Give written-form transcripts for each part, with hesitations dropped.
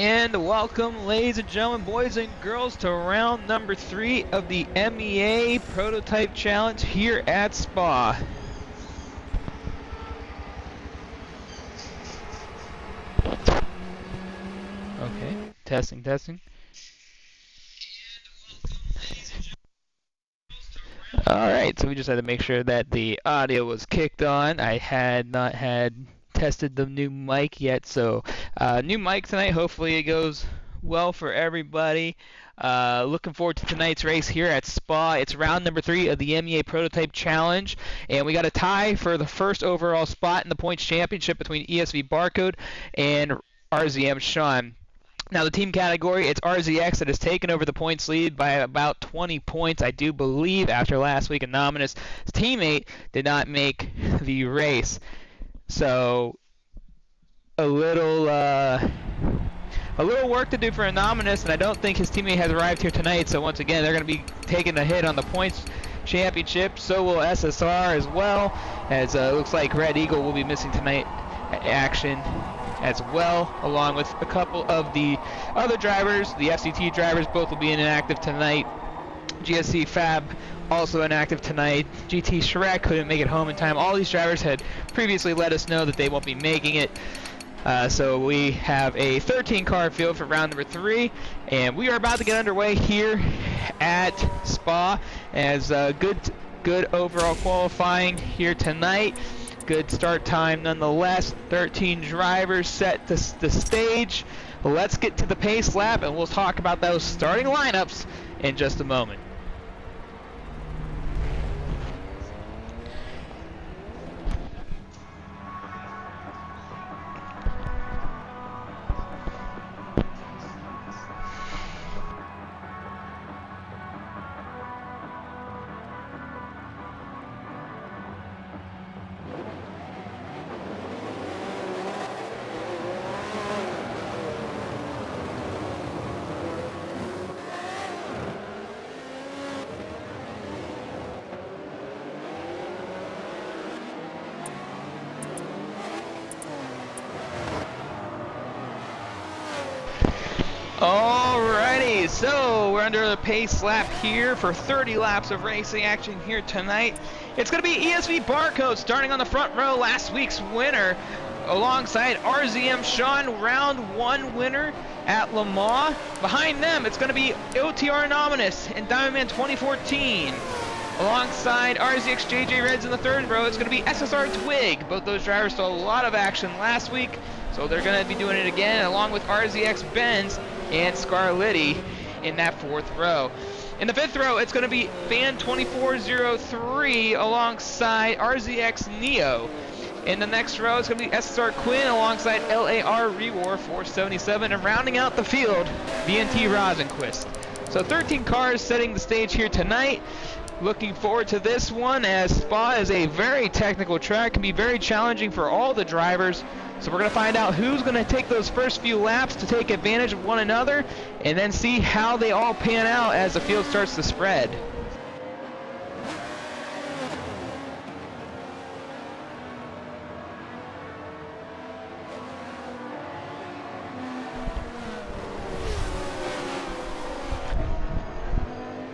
And welcome, ladies and gentlemen, boys and girls, to round number 3 of the MEA Prototype Challenge here at Spa. Okay, testing. Alright, so we just had to make sure that the audio was kicked on. I had not tested the new mic yet, so new mic tonight. Hopefully it goes well for everybody. Looking forward to tonight's race here at Spa. It's round number 3 of the MEA Prototype Challenge, and we got a tie for the first overall spot in the points championship between ESV Barcode and RZM Sean. Now, the team category, it's RZX that has taken over the points lead by about 20 points, I do believe, after last week. Anonymous' teammate did not make the race. So, a little work to do for Anonymous, and I don't think his teammate has arrived here tonight. So, once again, they're going to be taking a hit on the points championship. So will SSR as well, as it looks like Red Eagle will be missing tonight action as well, along with a couple of the other drivers. The FCT drivers both will be inactive tonight. GSC Fab also inactive tonight. GT Shrek couldn't make it home in time. All these drivers had previously let us know that they won't be making it. So we have a 13-car field for round number 3, and we are about to get underway here at Spa, as good overall qualifying here tonight. Good start time nonetheless. 13 drivers set the stage. Let's get to the pace lap, and we'll talk about those starting lineups in just a moment. Alrighty, so we're under the pace lap here for 30 laps of racing action here tonight. It's going to be ESV Barcode starting on the front row, last week's winner, alongside RZM Sean, round 1 winner at Le Mans. Behind them, it's going to be OTR Anonymous and Diamond Man 2014. Alongside RZX JJ Reds in the third row, it's going to be SSR Twig. Both those drivers saw a lot of action last week, so they're going to be doing it again, along with RZX Benz and Scarletti in that fourth row. In the fifth row, it's going to be Fan 2403 alongside RZX Neo. In the next row, it's going to be SSR Quinn alongside LAR Rewar 477, and rounding out the field, VNT Rosenquist. So 13 cars setting the stage here tonight. Looking forward to this one, as Spa is a very technical track, can be very challenging for all the drivers. So we're going to find out who's going to take those first few laps to take advantage of one another, and then see how they all pan out as the field starts to spread.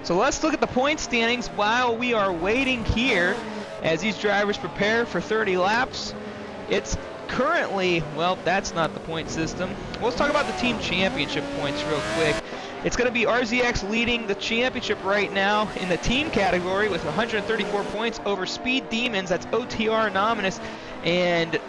So let's look at the point standings while we are waiting here as these drivers prepare for 30 laps. It's currently, well, that's not the point system. Let's talk about the team championship points real quick. It's going to be RZX leading the championship right now in the team category with 134 points over Speed Demons, that's OTR Anonymous, and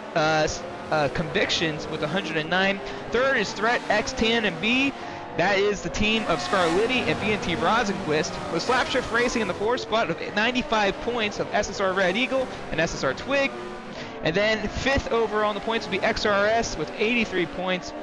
Convictions with 109. Third is Threat X10 and B. That is the team of Scarletti and BNT Rosenquist, with Slapshift Racing in the fourth spot with 95 points of SSR Red Eagle and SSR Twig. And then fifth overall in the points will be XRS with 83 points.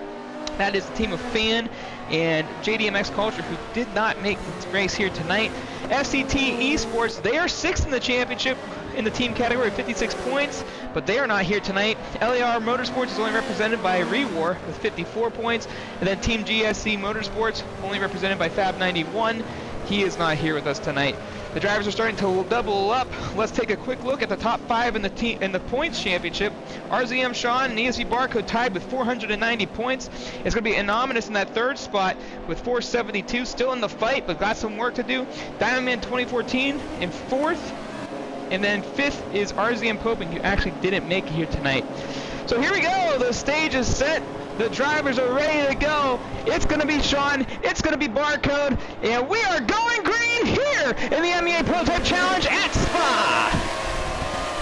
That is the team of Fan and JDMX Culture, who did not make the race here tonight. FCT Esports, they are sixth in the championship in the team category, 56 points, but they are not here tonight. LAR Motorsports is only represented by Rewar with 54 points, and then Team GSC Motorsports only represented by Fab91. he is not here with us tonight. The drivers are starting to double up. Let's take a quick look at the top 5 in the points championship. RZM Sean and ESV Barcode tied with 490 points. It's going to be Anonymous in that 3rd spot with 472, still in the fight, but got some work to do. Diamond Man 2014 in 4th. And then 5th is RZM Popin, who actually didn't make it here tonight. So here we go. The stage is set. The drivers are ready to go. It's going to be Sean. It's going to be Barcode. And we are going green here in the MEA Prototype Challenge at Spa.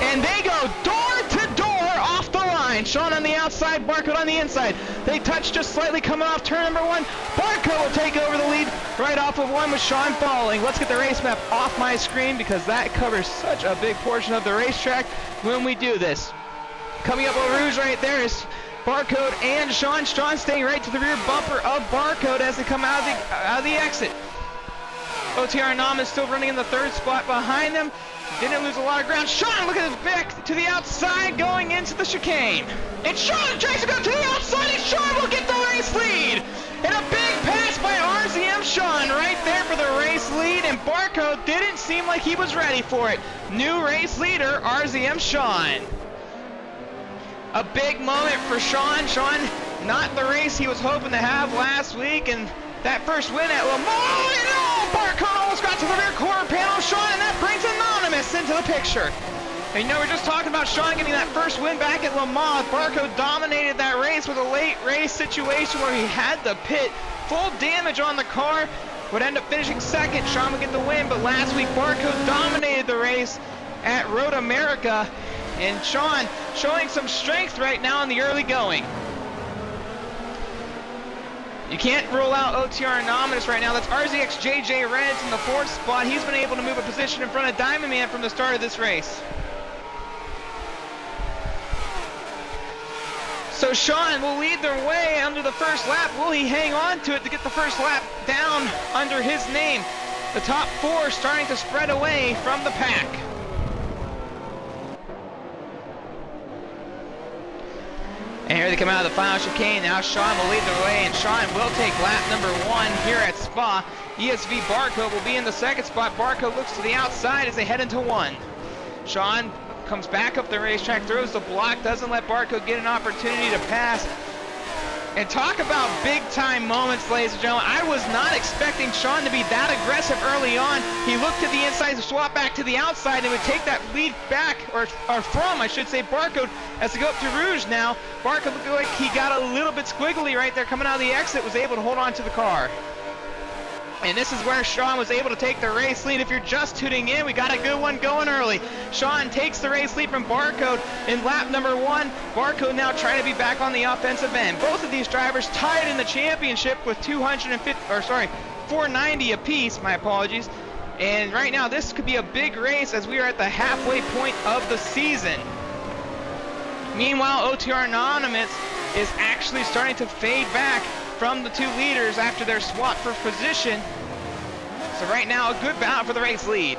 And they go door to door off the line. Sean on the outside, Barcode on the inside. They touch just slightly coming off turn number 1. Barcode will take over the lead right off of 1 with Sean following. Let's get the race map off my screen because that covers such a big portion of the racetrack when we do this. Coming up over Rouge right there is Barcode and Sean. Sean staying right to the rear bumper of Barcode as they come out of the exit. OTR Anonymous still running in the 3rd spot behind them. Didn't lose a lot of ground. Sean, look at his back to the outside going into the chicane. And Sean tries to go to the outside, and Sean will get the race lead. And a big pass by RZM Sean right there for the race lead, and Barcode didn't seem like he was ready for it. New race leader, RZM Sean. A big moment for Sean. Sean, not the race he was hoping to have last week, and that first win at Le Mans. And Barcode almost got to the rear quarter panel of Sean, and that brings Anonymous into the picture. And you know, we're just talking about Sean getting that first win back at Le Mans. Barcode dominated that race with a late race situation where he had the pit. Full damage on the car. Would end up finishing 2nd. Sean would get the win, but last week Barcode dominated the race at Road America. And Sean showing some strength right now in the early going. You can't rule out OTR Anonymous right now. That's RZX JJ Reds in the 4th spot. He's been able to move a position in front of Diamond Man from the start of this race. So Sean will lead their way under the first lap. Will he hang on to it to get the first lap down under his name? The top 4 starting to spread away from the pack. And here they come out of the final chicane. Now Sean will lead the way, and Sean will take lap number 1 here at Spa. ESV Barcode will be in the 2nd spot. Barcode looks to the outside as they head into 1. Sean comes back up the racetrack, throws the block, doesn't let Barcode get an opportunity to pass. And talk about big-time moments, ladies and gentlemen. I was not expecting Sean to be that aggressive early on. He looked to the inside to swap back to the outside and would take that lead back, or from, I should say, Barcode as they go up to Rouge now. Barcode looked like he got a little bit squiggly right there coming out of the exit, was able to hold on to the car. And this is where Sean was able to take the race lead. If you're just tuning in, we got a good one going early. Sean takes the race lead from Barcode in lap number 1. Barcode now trying to be back on the offensive end. Both of these drivers tied in the championship with 490 apiece, my apologies. And right now this could be a big race as we are at the halfway point of the season. Meanwhile, OTR Anonymous is actually starting to fade back from the 2 leaders after their swap for position. So right now, a good battle for the race lead.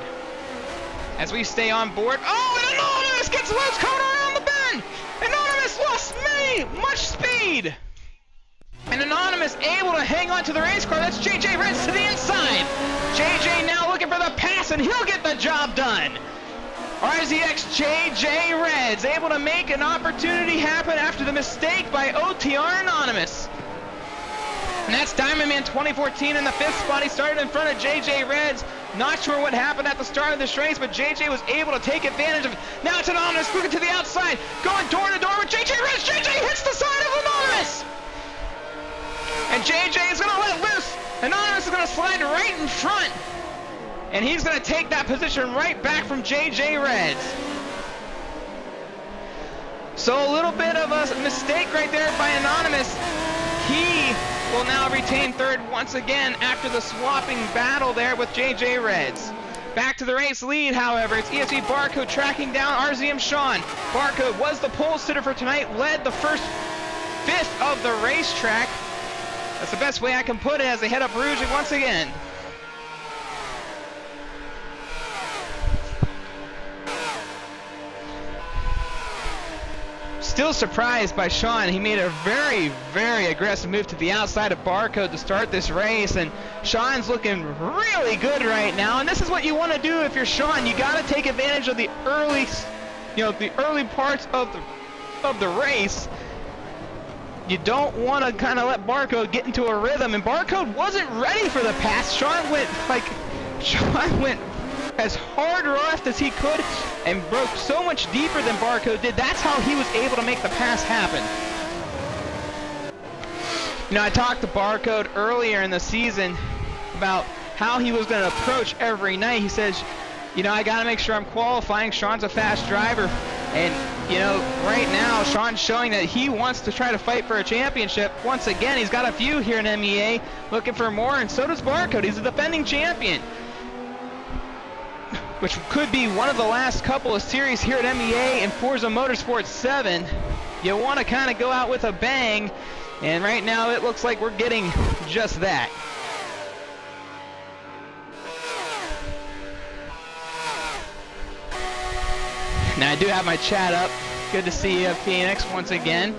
As we stay on board. Oh, and Anonymous gets loose coming around the bend! Anonymous lost much speed! And Anonymous able to hang on to the race car. That's JJ Reds to the inside. JJ now looking for the pass, and he'll get the job done. RZX JJ Reds able to make an opportunity happen after the mistake by OTR Anonymous. And that's Diamond Man 2014 in the 5th spot. He started in front of JJ Reds. Not sure what happened at the start of this race, but JJ was able to take advantage of it. Now it's Anonymous looking to the outside, going door to door with JJ Reds. JJ hits the side of Anonymous. And JJ is going to let loose. Anonymous is going to slide right in front. And he's going to take that position right back from JJ Reds. So a little bit of a mistake right there by Anonymous. He will now retain 3rd once again after the swapping battle there with JJ Reds. Back to the race lead, however, it's ESV Barcode tracking down RZM Sean. Barcode was the pole sitter for tonight, led the first 5th of the racetrack. That's the best way I can put it as they head up Rouge once again. still surprised by Sean. He made a very, very aggressive move to the outside of Barcode to start this race, and Sean's looking really good right now. And this is what you want to do if you're Sean. You got to take advantage of the early, the early parts of the race. You don't want to kind of let Barcode get into a rhythm, and Barcode wasn't ready for the pass. Sean went as hard left as he could and broke so much deeper than Barcode did. That's how he was able to make the pass happen. I talked to Barcode earlier in the season about how he was going to approach every night. He says, I got to make sure I'm qualifying. Sean's a fast driver. And, right now, Sean's showing that he wants to try to fight for a championship. Once again, he's got a few here in MEA looking for more, and so does Barcode. He's a defending champion, which could be one of the last couple of series here at MEA and Forza Motorsport 7. You want to kind of go out with a bang, and right now it looks like we're getting just that. Now I do have my chat up. Good to see you, Phoenix, once again,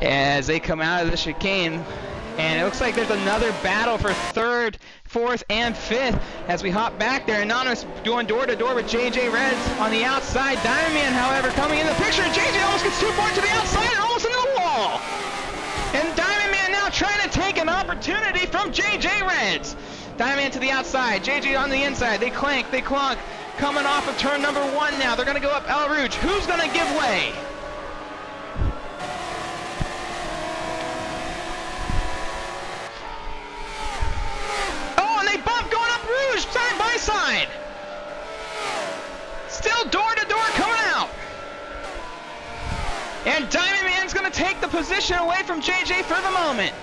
as they come out of the chicane. And it looks like there's another battle for third, fourth, and fifth as we hop back there. Anonymous doing door-to-door with JJ Reds on the outside. Diamond Man, however, coming in the picture. JJ almost gets too far to the outside and almost into the wall. And Diamond Man now trying to take an opportunity from JJ Reds. Diamond Man to the outside. JJ on the inside. They clank, they clunk. Coming off of turn number 1 now. They're going to go up El Rouge. Who's going to give way? Side by side. Still door to door coming out. And Diamond Man's going to take the position away from JJ for the moment.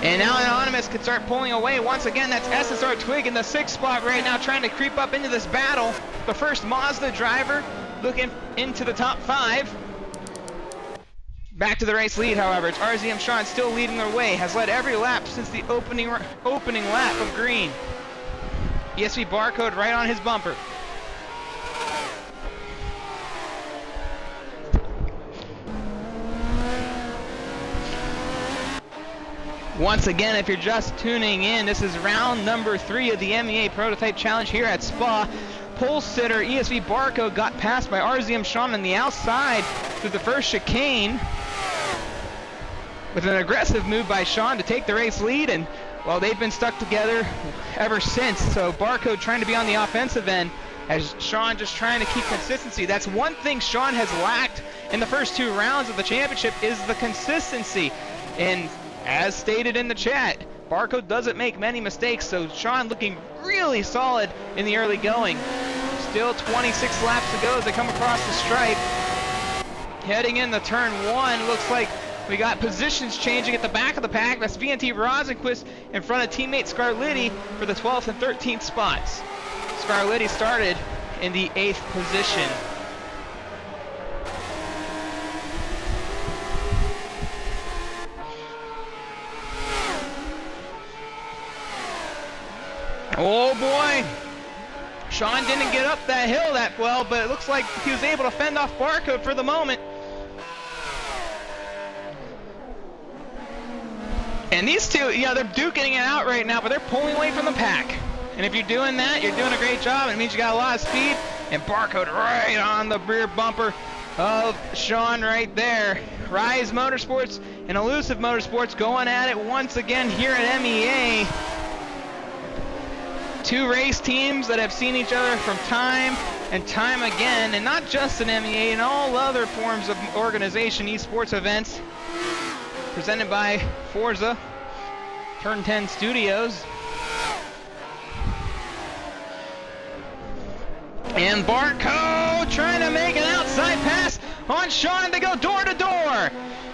And now Anonymous can start pulling away. Once again, that's SSR Twig in the 6th spot right now, trying to creep up into this battle. The first Mazda driver looking into the top 5. Back to the race lead, however. It's RZM Sean still leading their way. Has led every lap since the opening lap of green. ESV Barcode right on his bumper. Once again, if you're just tuning in, this is round number 3 of the MEA Prototype Challenge here at Spa. Pole sitter ESV Barcode got passed by RZM Sean on the outside through the first chicane, with an aggressive move by Sean to take the race lead, and well, they've been stuck together ever since. So Barcode trying to be on the offensive end as Sean just trying to keep consistency. That's one thing Sean has lacked in the first 2 rounds of the championship, is the consistency. And as stated in the chat, Barcode doesn't make many mistakes, so Sean looking really solid in the early going. Still 26 laps to go as they come across the stripe. Heading into turn 1, looks like we got positions changing at the back of the pack. That's VNT Rosenquist in front of teammate Scarlitti for the 12th and 13th spots. Scarlitti started in the 8th position. Oh boy! Sean didn't get up that hill that well, but it looks like he was able to fend off Barcode for the moment. And these two, they're duking it out right now, but they're pulling away from the pack. And if you're doing that, you're doing a great job. It means you got a lot of speed. And Barcode right on the rear bumper of Sean right there. Rise Motorsports and Elusive Motorsports going at it once again here at MEA. 2 race teams that have seen each other from time and time again, and not just in MEA, in all other forms of organization, esports events. Presented by Forza Turn 10 Studios. And Barcode trying to make an outside pass on Sean. They go door to door.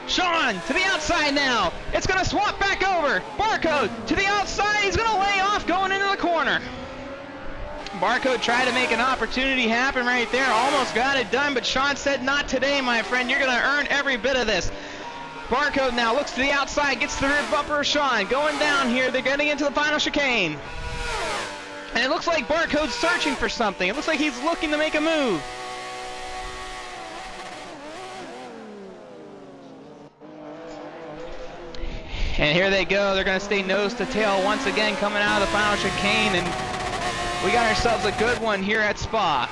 Sean to the outside now. It's going to swap back over. Barcode to the outside. He's going to lay off going into the corner. Barcode tried to make an opportunity happen right there. Almost got it done, but Sean said, not today, my friend. You're going to earn every bit of this. Barcode now looks to the outside, gets the rear bumper of Sean. Going down here, they're getting into the final chicane. And it looks like Barcode's searching for something. It looks like he's looking to make a move. And here they go. They're going to stay nose to tail once again coming out of the final chicane. And we got ourselves a good one here at Spa.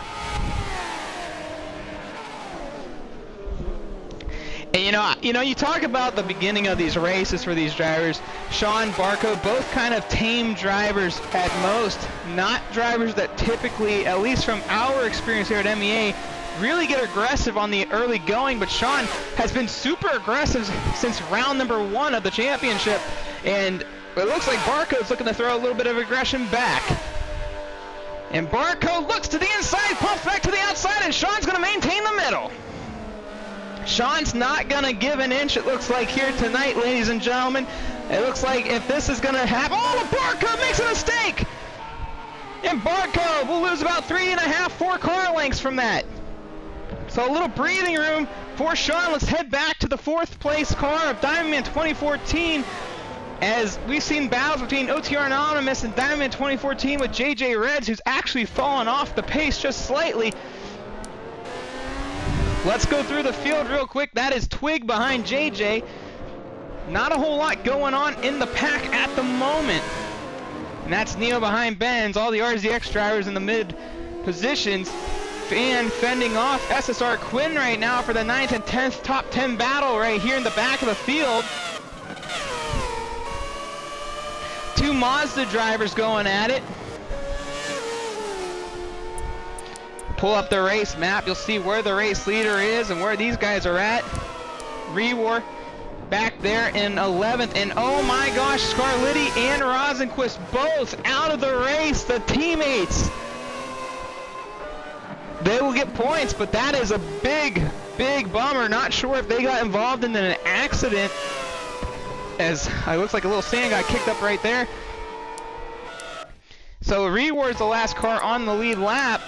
And you know, you talk about the beginning of these races for these drivers. Sean, Barcode, both kind of tame drivers at most. Not drivers that typically, at least from our experience here at MEA, really get aggressive on the early going. But Sean has been super aggressive since round number 1 of the championship. And it looks like Barcode's looking to throw a little bit of aggression back. And Barcode looks to the inside, pumps back to the outside, and Sean's going to maintain the middle. Sean's not going to give an inch, it looks like, here tonight, ladies and gentlemen. It looks like if this is going to happen... Oh, Barcode makes a mistake! And Barcode will lose about 3.5, 4 car lengths from that. So a little breathing room for Sean. Let's head back to the 4th place car of Diamondman 2014. As we've seen battles between OTR Anonymous and Diamondman 2014 with JJ Reds, who's actually fallen off the pace just slightly. Let's go through the field real quick. That is Twig behind JJ. Not a whole lot going on in the pack at the moment. And that's Neo behind Benz. All the RZX drivers in the mid positions. Fan fending off SSR Quinn right now for the 9th and 10th top 10 battle right here in the back of the field. 2 Mazda drivers going at it. Pull up the race map, you'll see where the race leader is and where these guys are at. Rewar back there in 11th, and oh my gosh, Scarletti and Rosenquist both out of the race, the teammates. They will get points, but that is a big bummer. Not sure if they got involved in an accident, as it looks like a little sand got kicked up right there. So Rewar's the last car on the lead lap.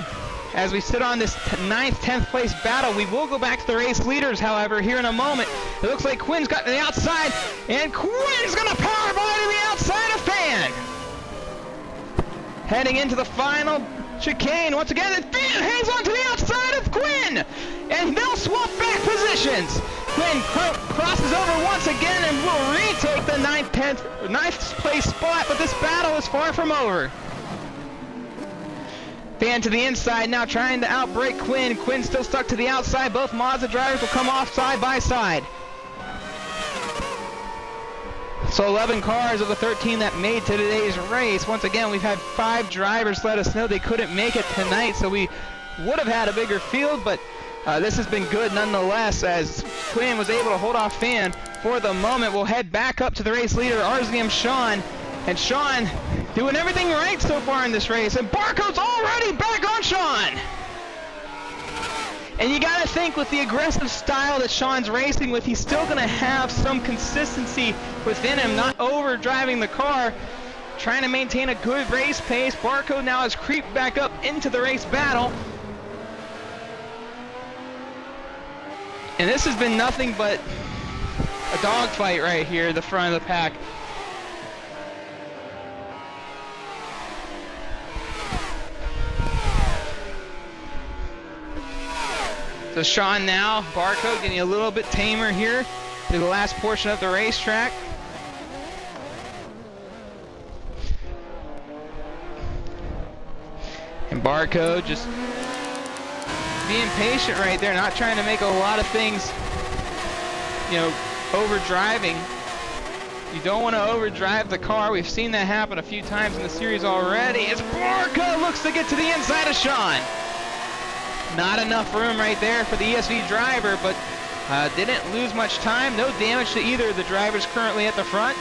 As we sit on this 9th, 10th place battle, we will go back to the race leaders, however, here in a moment. It looks like Quinn's got to the outside, and Quinn's going to power by to the outside of Fan. Heading into the final chicane, once again, and Fan hangs on to the outside of Quinn, and they'll swap back positions. Quinn crosses over once again and will retake the 9th place spot, but this battle is far from over. Fan to the inside now, trying to outbrake Quinn. Quinn still stuck to the outside. Both Mazda drivers will come off side by side. So 11 cars of the 13 that made to today's race. Once again, we've had 5 drivers let us know they couldn't make it tonight, so we would have had a bigger field, but this has been good nonetheless, as Quinn was able to hold off Fan for the moment. We'll head back up to the race leader, RZM Sean, and Sean doing everything right so far in this race, and Barcode's already back on Sean. And you gotta think, with the aggressive style that Sean's racing with, he's still gonna have some consistency within him, not over driving the car, trying to maintain a good race pace. Barcode now has creeped back up into the race battle. And this has been nothing but a dogfight right here, the front of the pack. So Sean now, Barcode getting a little bit tamer here through the last portion of the racetrack. And Barcode just being patient right there, not trying to make a lot of things, you know, overdriving. You don't want to overdrive the car. We've seen that happen a few times in the series already. As Barcode looks to get to the inside of Sean. Not enough room right there for the ESV driver, but didn't lose much time. No damage to either of the drivers currently at the front.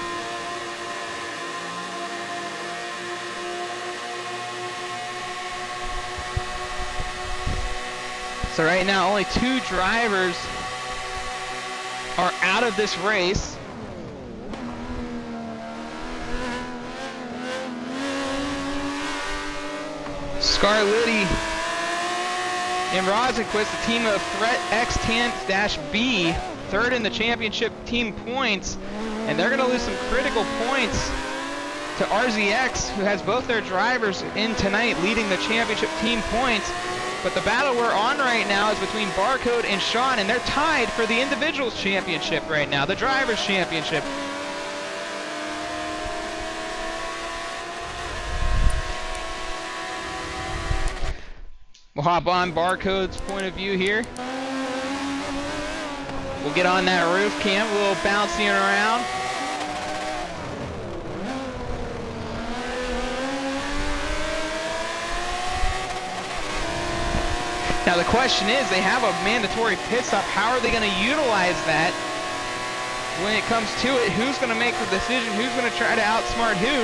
So right now, only 2 drivers are out of this race. Scarletti and Rosenquist, the team of Threat X10-B, 3rd in the championship team points, and they're going to lose some critical points to RZX, who has both their drivers in tonight leading the championship team points. But the battle we're on right now is between Barcode and Sean, and they're tied for the individuals championship right now, the drivers championship. We'll hop on Barcode's point of view here. We'll get on that roof cam, a little bouncing around. Now the question is, they have a mandatory pit stop. How are they going to utilize that when it comes to it? Who's going to make the decision? Who's going to try to outsmart who?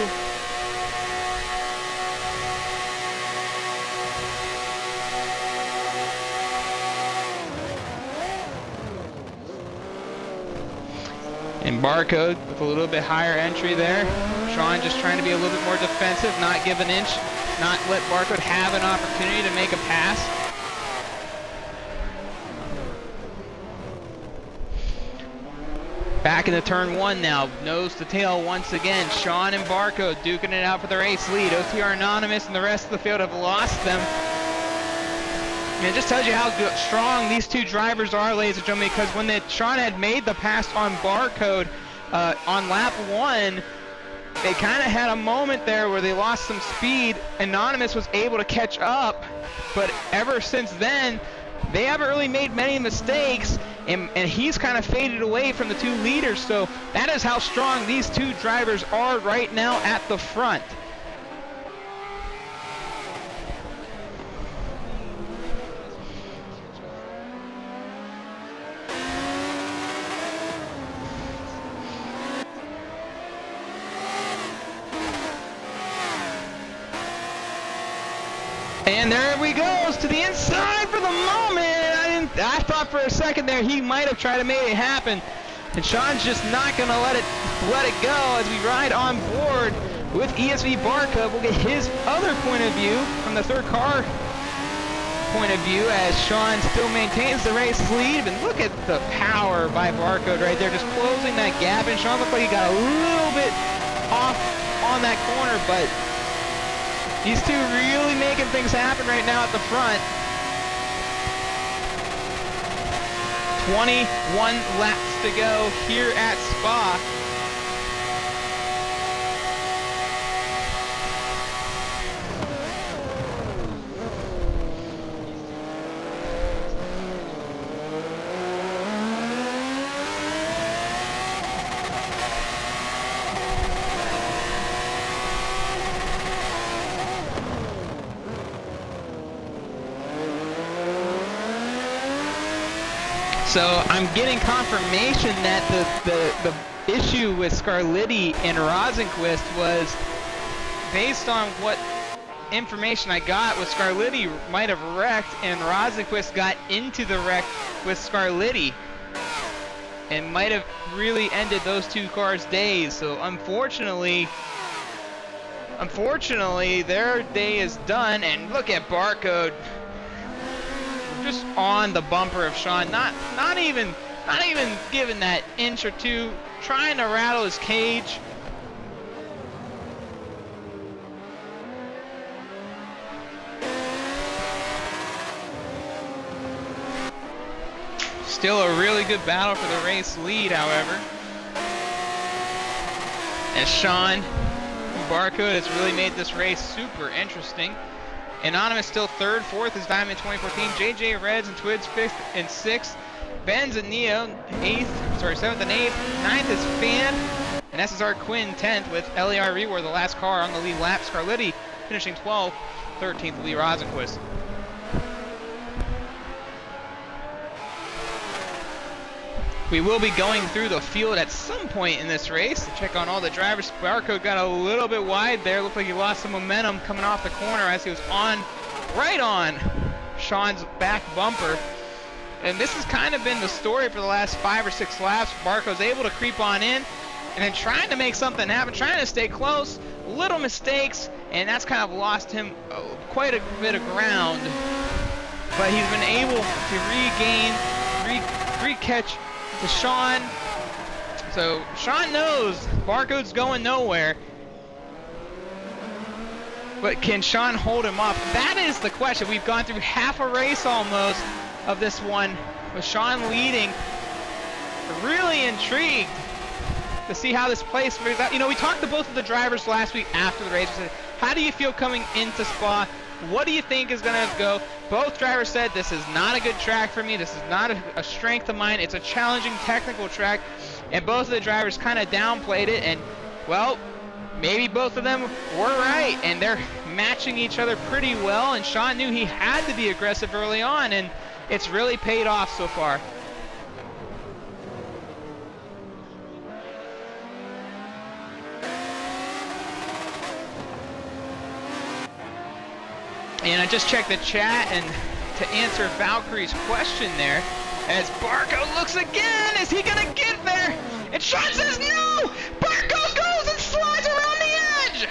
And Barcode with a little bit higher entry there. Sean just trying to be a little bit more defensive, not give an inch, not let Barcode have an opportunity to make a pass. Back into turn one now, nose to tail once again. Sean and Barcode duking it out for the race lead. OTR Anonymous and the rest of the field have lost them. And it just tells you how strong these two drivers are, ladies and gentlemen, because when Sean had made the pass on Barcode on lap one, they kind of had a moment there where they lost some speed. Anonymous was able to catch up, but ever since then, they haven't really made many mistakes, and he's kind of faded away from the two leaders. So that is how strong these two drivers are right now at the front. And there we goes to the inside for the moment. I thought for a second there he might have tried to make it happen. And Sean's just not going to let it go as we ride on board with ESV Barcode. We'll get his other point of view from the third car point of view as Sean still maintains the race lead. And look at the power by Barcode right there, just closing that gap. And Sean looked like he got a little bit off on that corner, but these two really making things happen right now at the front. 21 laps to go here at Spa. So I'm getting confirmation that the issue with Scarlitti and Rosenquist was based on what information I got. Was Scarlitti might have wrecked and Rosenquist got into the wreck with Scarlitti and might have really ended those two cars' days. So unfortunately their day is done. And look at Barcode. Just on the bumper of Sean, not even giving that inch or two, trying to rattle his cage. Still a really good battle for the race lead, however. As Sean Barcode has really made this race super interesting. Anonymous still third, fourth is Diamond 2014. JJ Reds and Twids fifth and sixth. Benz and Neo seventh and eighth. Ninth is Fan and SSR Quinn 10th with LER Rewar, the last car on the lead lap. Scarlitti finishing 12th. 13th will be Rosenquist. We will be going through the field at some point in this race to check on all the drivers. Barcode got a little bit wide there. Looked like he lost some momentum coming off the corner as he was right on Sean's back bumper. And this has kind of been the story for the last 5 or 6 laps. Barcode's able to creep on in and then trying to make something happen, trying to stay close. Little mistakes, and that's kind of lost him quite a bit of ground. But he's been able to re-catch to Sean. So Sean knows Barcode's going nowhere. but can Sean hold him off? That is the question. We've gone through half a race almost of this one with Sean leading. Really intrigued to see how this plays. You know, we talked to both of the drivers last week after the race. We said, how do you feel coming into Spa? What do you think is going to go? Both drivers said, this is not a good track for me. This is not a strength of mine. It's a challenging technical track. And both of the drivers kind of downplayed it. And, well, maybe both of them were right. And they're matching each other pretty well. And Sean knew he had to be aggressive early on. And it's really paid off so far. And I just checked the chat, and to answer Valkyrie's question there, as Barco looks again, is he gonna get there? And Sean says no! Barco goes and slides around the edge!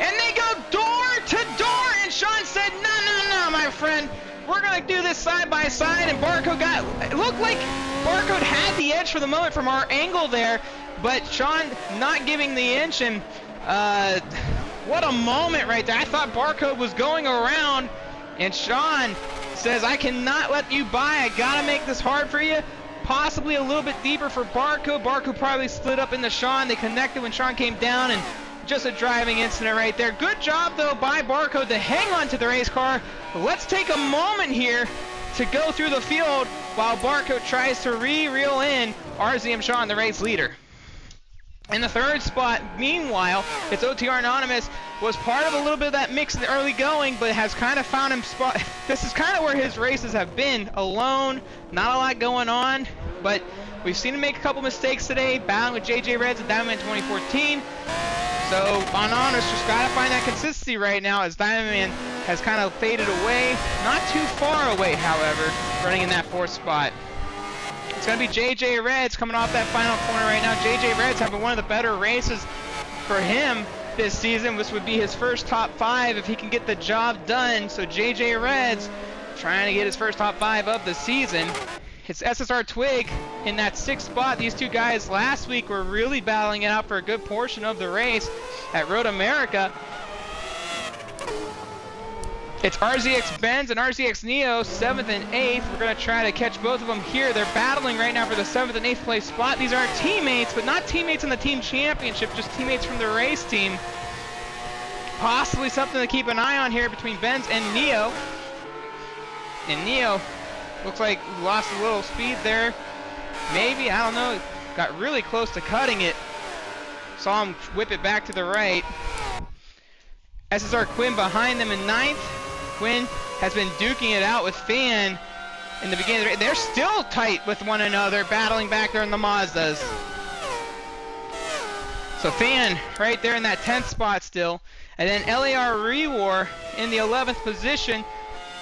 And they go door to door, and Sean said, no, my friend, we're gonna do this side by side, and Barco it looked like Barco had the edge for the moment from our angle there, but Sean not giving the inch, and what a moment right there. I thought Barcode was going around, and Sean says, I cannot let you by. I gotta make this hard for you. Possibly a little bit deeper for Barcode. Barcode probably slid up into Sean. They connected when Sean came down, and just a driving incident right there. Good job, though, by Barcode to hang on to the race car. Let's take a moment here to go through the field while Barcode tries to reel in RZM Sean, the race leader. In the third spot, meanwhile, it's OTR Anonymous, was part of a little bit of that mix in the early going, but has kind of found him spot. This is kind of where his races have been, alone, not a lot going on, but we've seen him make a couple mistakes today, battling with JJ Reds and Diamond Man 2014. So Anonymous just got to find that consistency right now, as Diamond Man has kind of faded away. Not too far away, however, running in that fourth spot. It's going to be JJ Reds coming off that final corner right now. JJ Reds having one of the better races for him this season. This would be his first top 5 if he can get the job done. So JJ Reds trying to get his first top 5 of the season. It's SSR Twig in that 6th spot. These two guys last week were really battling it out for a good portion of the race at Road America. It's RZX Benz and RZX Neo, 7th and 8th. We're going to try to catch both of them here. They're battling right now for the 7th and 8th place spot. These are teammates, but not teammates in the team championship, just teammates from the race team. Possibly something to keep an eye on here between Benz and Neo. And Neo looks like lost a little speed there. Maybe, I don't know. Got really close to cutting it. Saw him whip it back to the right. SSR Quinn behind them in 9th. Quinn has been duking it out with Fan in the beginning of the race. They're still tight with one another, battling back there in the Mazdas. So Fan right there in that 10th spot still. And then LAR Rewar in the 11th position,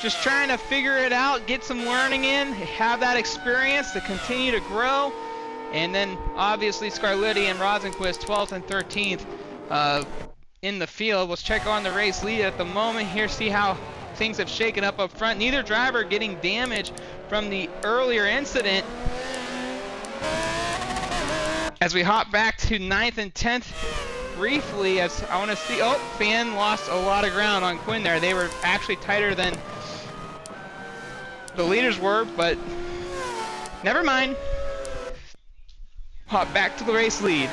just trying to figure it out, get some learning in, have that experience to continue to grow. And then obviously Scarletti and Rosenquist 12th and 13th in the field. Let's check on the race lead at the moment here, see how things have shaken up front. Neither driver getting damage from the earlier incident. As we hop back to 9th and 10th briefly, as I want to see, oh, Fan lost a lot of ground on Quinn there. They were actually tighter than the leaders were, but never mind. Hop back to the race lead.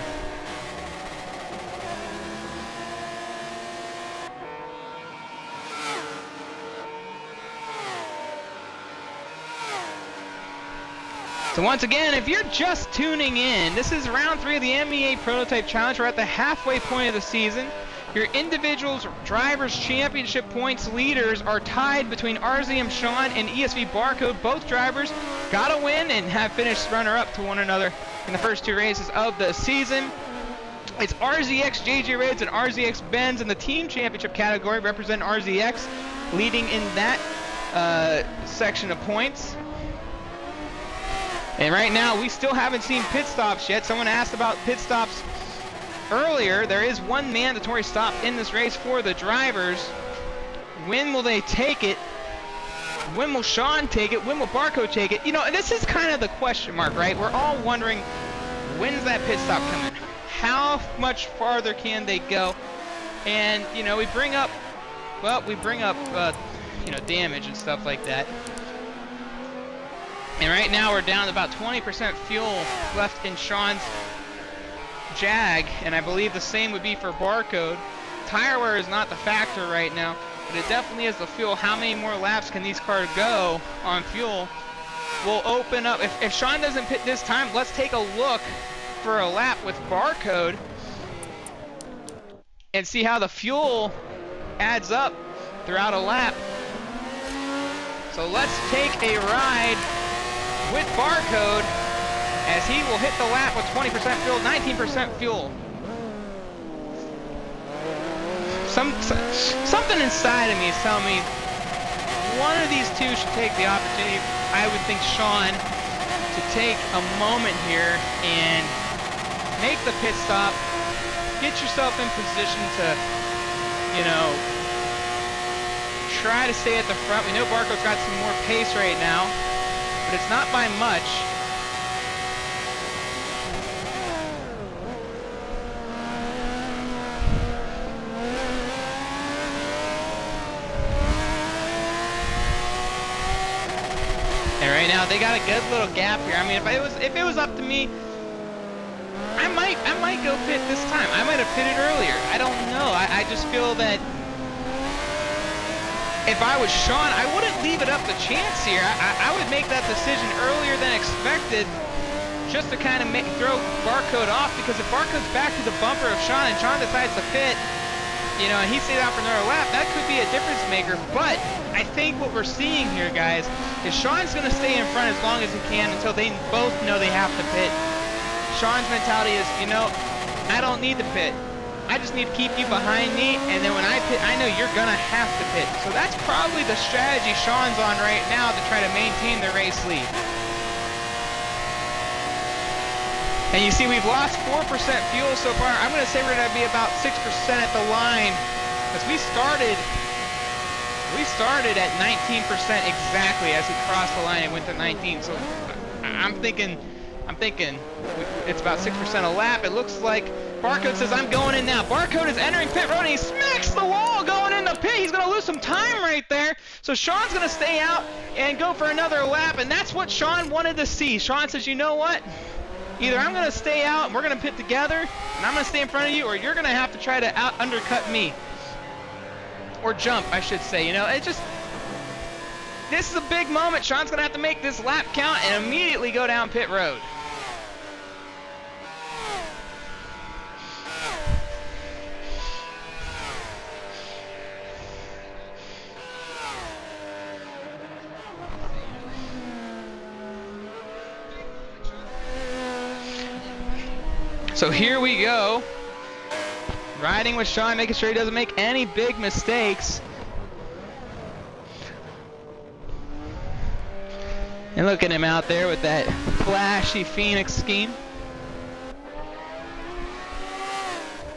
So once again, if you're just tuning in, this is round 3 of the MEA Prototype Challenge. We're at the halfway point of the season. Your individuals drivers championship points leaders are tied between RZM Sean and ESV Barcode. Both drivers got a win and have finished runner-up to one another in the first 2 races of the season. It's RZX JJ Reds and RZX Benz in the team championship category, representing RZX, leading in that section of points. And right now, we still haven't seen pit stops yet. Someone asked about pit stops earlier. There is one mandatory stop in this race for the drivers. When will they take it? When will Sean take it? When will Barco take it? You know, and this is kind of the question mark, right? We're all wondering, when's that pit stop coming? How much farther can they go? And, you know, we bring up, you know, damage and stuff like that. And right now we're down to about 20% fuel left in Sean's Jag, and I believe the same would be for Barcode. Tire wear is not the factor right now, but it definitely is the fuel. How many more laps can these cars go on fuel will open up. If Sean doesn't pit this time, let's take a look for a lap with Barcode and see how the fuel adds up throughout a lap. So let's take a ride with Barcode as he will hit the lap with 20% fuel, 19% fuel. Something inside of me is telling me one of these two should take the opportunity. I would think Sean to take a moment here and make the pit stop, get yourself in position to, you know, try to stay at the front. We know Barcode's got some more pace right now, but it's not by much. And right now they got a good little gap here. I mean, if it was up to me, I might go pit this time. I might have pitted earlier. I don't know. I just feel that if I was Sean, I wouldn't leave it up to chance here. I would make that decision earlier than expected, just to kind of throw Barcode off, because if Barcode's back to the bumper of Sean and Sean decides to pit, you know, and he stays out for another lap, that could be a difference maker. But I think what we're seeing here, guys, is Sean's going to stay in front as long as he can until they both know they have to pit. Sean's mentality is, you know, I don't need to pit. I just need to keep you behind me, and then when I pit, I know you're going to have to pit. So that's probably the strategy Sean's on right now to try to maintain the race lead. And you see we've lost 4% fuel so far. I'm going to say we're going to be about 6% at the line, because we started at 19% exactly as we crossed the line and went to 19. So I'm thinking it's about 6% a lap. It looks like Barcode says, I'm going in now. Barcode is entering pit road, and he smacks the wall going in the pit. He's going to lose some time right there. So Sean's going to stay out and go for another lap, and that's what Sean wanted to see. Sean says, you know what? Either I'm going to stay out and we're going to pit together, and I'm going to stay in front of you, or you're going to have to try to undercut me. Or jump, I should say. You know, this is a big moment. Sean's going to have to make this lap count and immediately go down pit road. So here we go, riding with Sean, making sure he doesn't make any big mistakes. And look at him out there with that flashy Phoenix scheme.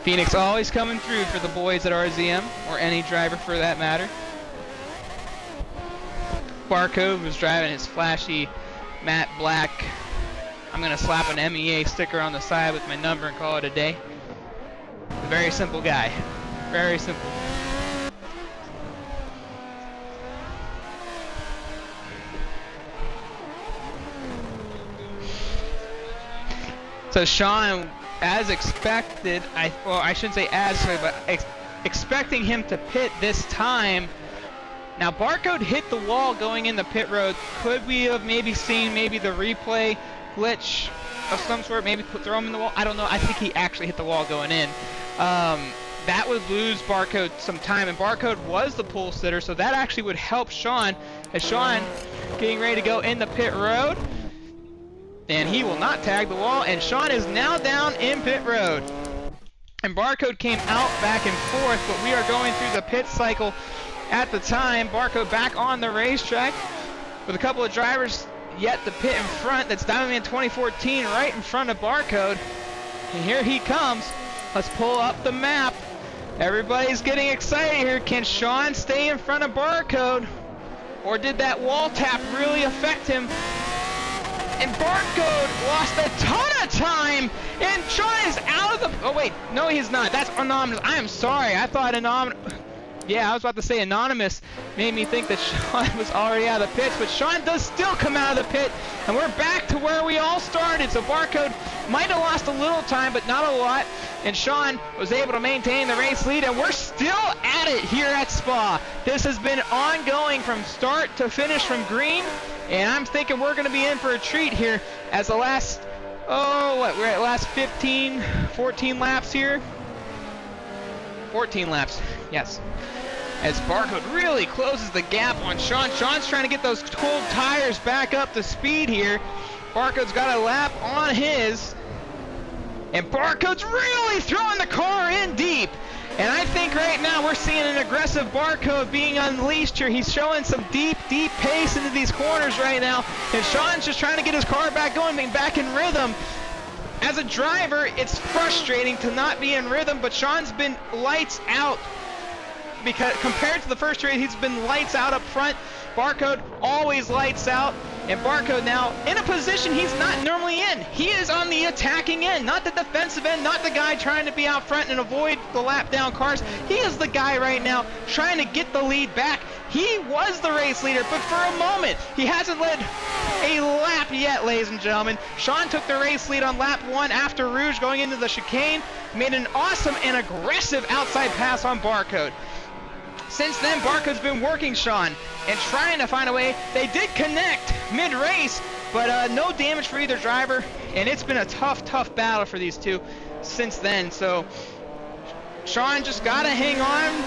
Phoenix always coming through for the boys at RZM, or any driver for that matter. Barcode was driving his flashy matte black. I'm going to slap an MEA sticker on the side with my number and call it a day. A very simple guy. Very simple. So Sean, as expected, I shouldn't say as, but expecting him to pit this time. Now Barcode hit the wall going in the pit road. Could we have maybe seen the replay glitch of some sort, maybe throw him in the wall? I don't know. I think he actually hit the wall going in. That would lose Barcode some time, and Barcode was the pole sitter, so that actually would help Sean, as Sean getting ready to go in the pit road, and he will not tag the wall, and Sean is now down in pit road. And Barcode came out back and forth, but we are going through the pit cycle at the time. Barcode back on the racetrack with a couple of drivers yet to pit in front. That's Diamondman 2014 right in front of Barcode. And here he comes. Let's pull up the map. Everybody's getting excited here. Can Sean stay in front of Barcode? Or did that wall tap really affect him? And Barcode lost a ton of time, and Sean is out of the, oh wait, no he's not, that's Anonymous, I am sorry, I thought I was about to say Anonymous made me think that Sean was already out of the pits, but Sean does still come out of the pit, and we're back to where we all started. So Barcode might have lost a little time, but not a lot, and Sean was able to maintain the race lead, and we're still at it here at Spa. This has been ongoing from start to finish from green, and I'm thinking we're going to be in for a treat here as the last, we're at last 14 laps here. 14 laps, yes. As Barcode really closes the gap on Sean. Sean's trying to get those cold tires back up to speed here. Barcode's got a lap on his. And Barcode's really throwing the car in deep. And I think right now we're seeing an aggressive Barcode being unleashed here. He's showing some deep pace into these corners right now. And Sean's just trying to get his car back going, being back in rhythm. As a driver, it's frustrating to not be in rhythm, but Sean's been lights out. Because compared to the first race, he's been lights out up front. Barcode always lights out, and Barcode now in a position he's not normally in. He is on the attacking end, not the defensive end, not the guy trying to be out front and avoid the lap down cars. He is the guy right now trying to get the lead back. He was the race leader, but for a moment, he hasn't led a lap yet, ladies and gentlemen. Sean took the race lead on lap 1 after Rouge going into the chicane, made an awesome and aggressive outside pass on Barcode. Since then, Barcode's been working Sean and trying to find a way. They did connect mid-race, but no damage for either driver, and it's been a tough battle for these two since then. So Sean just got to hang on.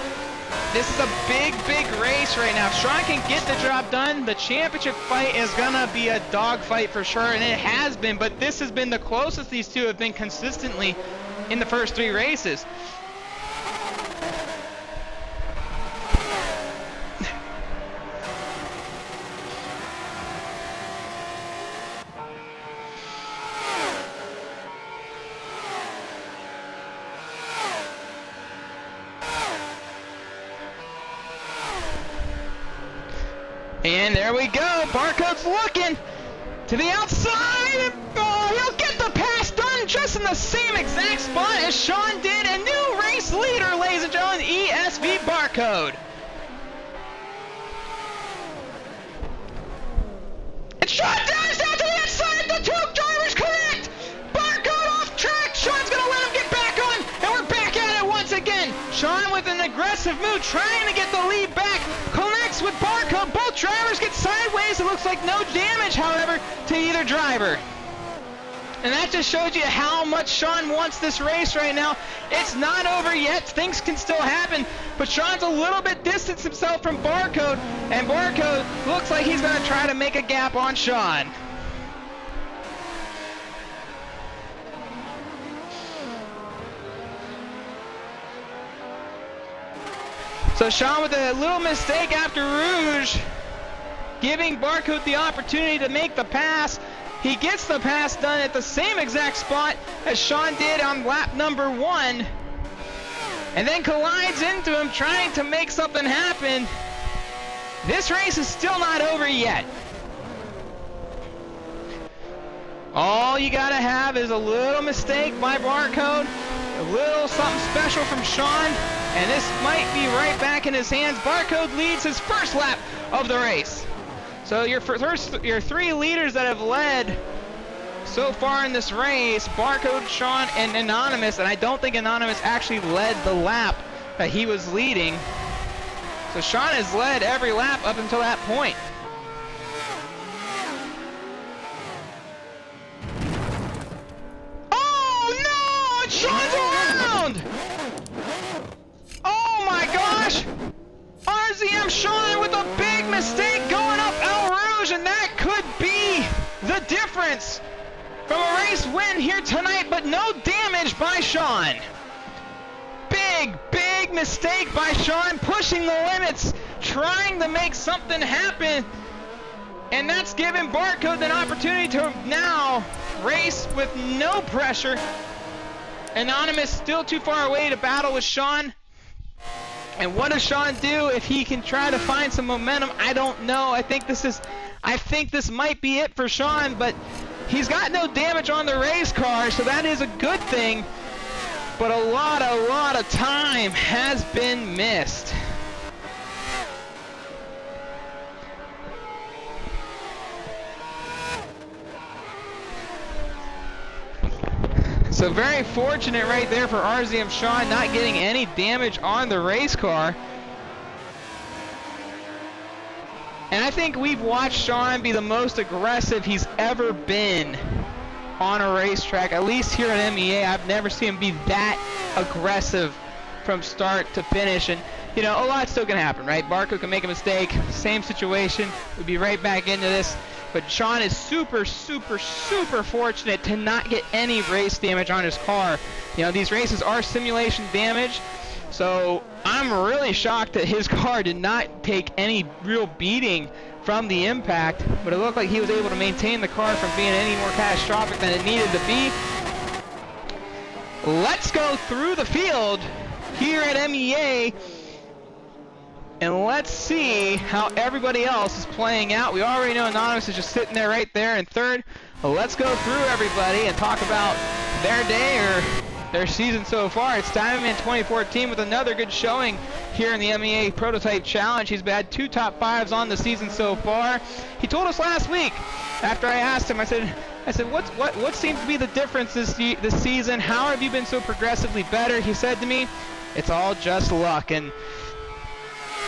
This is a big race right now. If Sean can get the job done, the championship fight is going to be a dogfight for sure, and it has been, but this has been the closest these two have been consistently in the first 3 races. And there we go. Barcode's looking to the outside. Oh, he'll get the pass done just in the same exact spot as Sean did. A new race leader, ladies and gentlemen, ESV Barcode. And Sean dives down to the inside. The two drivers connect. Barcode off track. Sean's going to let him get back on. And we're back at it once again. Sean with an aggressive move, trying to get the lead back. Connects with Barcode. Both drivers get sideways. It looks like no damage, however, to either driver. And that just shows you how much Sean wants this race right now. It's not over yet. Things can still happen. But Sean's a little bit distanced himself from Barcode. And Barcode looks like he's going to try to make a gap on Sean. So Sean with a little mistake after Rouge, giving Barcode the opportunity to make the pass. He gets the pass done at the same exact spot as Sean did on lap number 1, and then collides into him, trying to make something happen. This race is still not over yet. All you gotta have is a little mistake by Barcode, a little something special from Sean, and this might be right back in his hands. Barcode leads his first lap of the race. So your 3 leaders that have led so far in this race, Barcode, Sean, and Anonymous, and I don't think Anonymous actually led the lap that he was leading. So Sean has led every lap up until that point. Oh no! Sean's around! Oh my gosh! RZM Sean with a big mistake going up El Rouge, and that could be the difference from a race win here tonight, but no damage by Sean. Big mistake by Sean, pushing the limits, trying to make something happen, and that's given Barcode an opportunity to now race with no pressure. Anonymous still too far away to battle with Sean. And what does Sean do if he can try to find some momentum? I don't know. I think this might be it for Sean, but He's got no damage on the race car, so that is a good thing. But a lot of time has been missed. So very fortunate right there for RZM Sean, not getting any damage on the race car. And I think we've watched Sean be the most aggressive he's ever been on a racetrack, at least here at MEA. I've never seen him be that aggressive from start to finish. And, you know, a lot's still going to happen, right? Barco can make a mistake. Same situation. We'll be right back into this. But Sean is super fortunate to not get any race damage on his car. You know, these races are simulation damage. So I'm really shocked that his car did not take any real beating from the impact, but it looked like he was able to maintain the car from being any more catastrophic than it needed to be. Let's go through the field here at MEA, and let's see how everybody else is playing out. We already know Anonymous is just sitting there right there in third. Well, let's go through everybody and talk about their day or their season so far. It's Diamondman 2014 with another good showing here in the MEA Prototype Challenge. He's had 2 top 5s on the season so far. He told us last week, after I asked him, I said, what seems to be the difference this season? How have you been so progressively better? He said to me, it's all just luck. And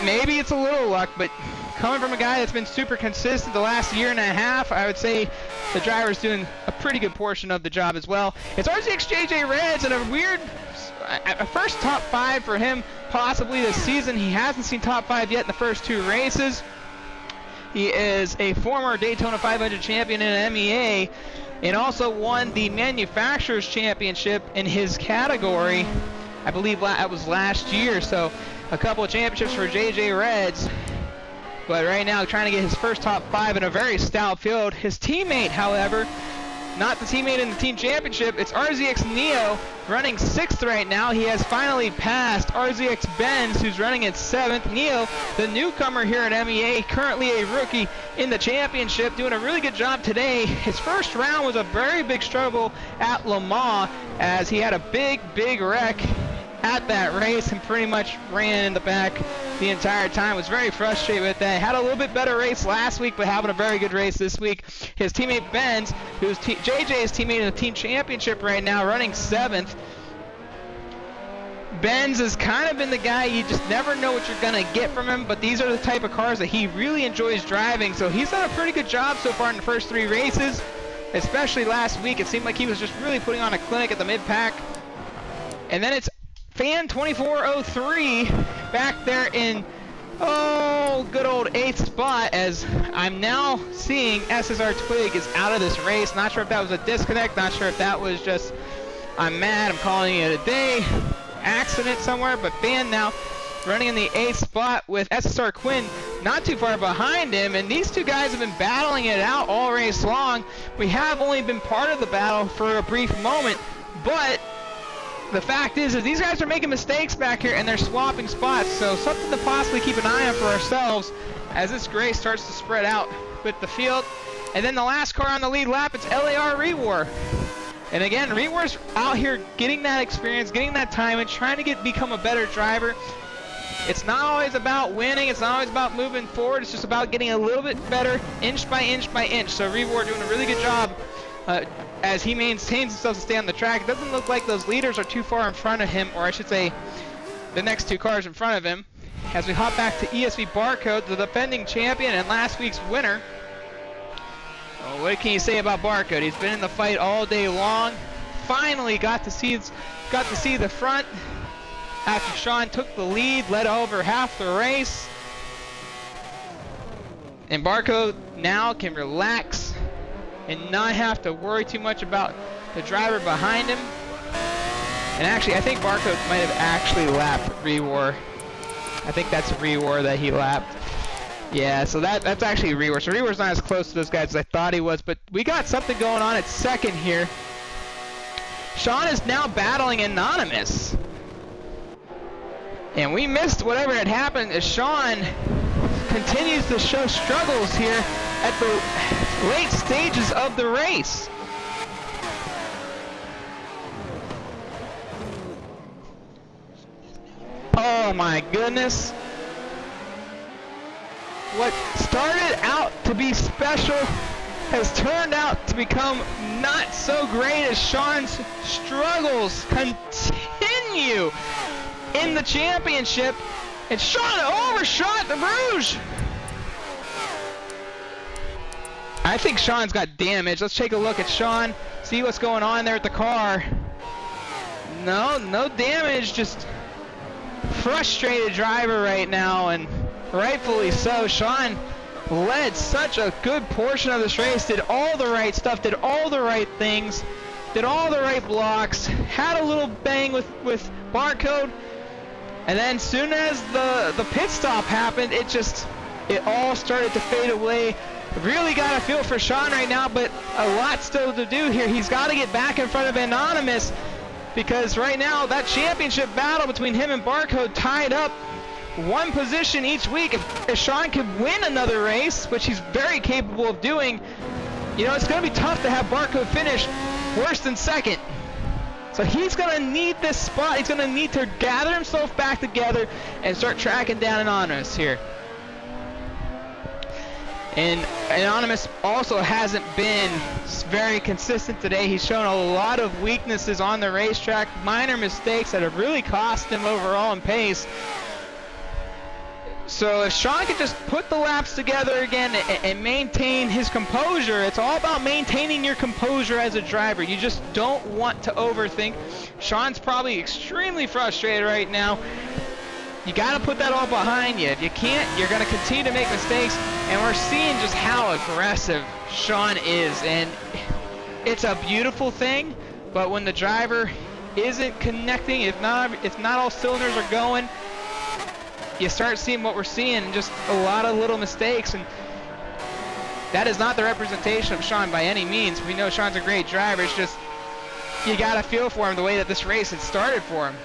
maybe it's a little luck, but coming from a guy that's been super consistent the last year and a half, I would say the driver's doing a pretty good portion of the job as well. It's RZX JJ Reds and a first top 5 for him possibly this season. He hasn't seen top 5 yet in the first 2 races. He is a former Daytona 500 champion in MEA and also won the Manufacturers Championship in his category. I believe that was last year, so a couple of championships for JJ Reds. But right now, trying to get his first top 5 in a very stout field. His teammate, however, not the teammate in the team championship, it's RZX Neo running 6th right now. He has finally passed RZX Benz, who's running in 7th. Neo, the newcomer here at MEA, currently a rookie in the championship, doing a really good job today. His first round was a very big struggle at Le Mans, as he had a big wreck at that race and pretty much ran in the back the entire time. Was very frustrated with that. Had a little bit better race last week, but having a very good race this week. His teammate Benz, who's JJ's teammate in the team championship right now, running 7th. Benz has kind of been the guy you just never know what you're going to get from him, but these are the type of cars that he really enjoys driving, so he's done a pretty good job so far in the first 3 races, especially last week. It seemed like he was just really putting on a clinic at the mid-pack. And then it's Fan 2403 back there in, good old 8th spot, as I'm now seeing SSR Twig is out of this race. Not sure if that was a disconnect, not sure if that was just, I'm mad, I'm calling it a day, accident somewhere, but Fan now running in the 8th spot with SSR Quinn not too far behind him, and these 2 guys have been battling it out all race long. We have only been part of the battle for a brief moment, but the fact is these guys are making mistakes back here and they're swapping spots, so something to possibly keep an eye on for ourselves as this race starts to spread out with the field. And then the last car on the lead lap, it's LAR Rewar. And again, Rewar's out here getting that experience, getting that time, and trying to become a better driver. It's not always about winning, it's not always about moving forward, it's just about getting a little bit better inch by inch by inch. So Rewar doing a really good job as he maintains himself to stay on the track. It doesn't look like those leaders are too far in front of him, or I should say the next 2 cars in front of him. As we hop back to ESV Barcode, the defending champion and last week's winner. Well, what can you say about Barcode? He's been in the fight all day long. Finally got to see the front after Sean took the lead, led over half the race. And Barcode now can relax and not have to worry too much about the driver behind him. And actually, I think Barcode might have actually lapped Rewar. I think that's Rewar that he lapped. Yeah, so that's actually Rewar. So Rewar's not as close to those guys as I thought he was, but we got something going on at second here. Sean is now battling Anonymous. And we missed whatever had happened as Sean continues to show struggles here at the late stages of the race. Oh my goodness. What started out to be special has turned out to become not so great as Sean's struggles continue in the championship. And Sean overshot the Rouge. I think Sean's got damage. Let's take a look at Sean, see what's going on there at the car. No damage, just frustrated driver right now, and rightfully so. Sean led such a good portion of this race, did all the right stuff, did all the right things, did all the right blocks, had a little bang with Barcode, and then soon as the pit stop happened, it all started to fade away. Really got a feel for Sean right now, but a lot still to do here. He's got to get back in front of Anonymous, because right now that championship battle between him and Barcode tied up one position each week. If Sean could win another race, which he's very capable of doing, it's going to be tough to have Barcode finish worse than second. So he's going to need this spot. He's going to need to gather himself back together and start tracking down Anonymous here. And Anonymous also hasn't been very consistent today. He's shown a lot of weaknesses on the racetrack, minor mistakes that have really cost him overall in pace. So if Sean could just put the laps together again and maintain his composure, it's all about maintaining your composure as a driver. You just don't want to overthink. Sean's probably extremely frustrated right now. You got to put that all behind you. If you can't, you're going to continue to make mistakes, and we're seeing just how aggressive Sean is, and it's a beautiful thing, but when the driver isn't connecting, if not all cylinders are going, you start seeing what we're seeing, just a lot of little mistakes, and that is not the representation of Sean by any means. We know Sean's a great driver. It's just you got to feel for him the way that this race had started for him.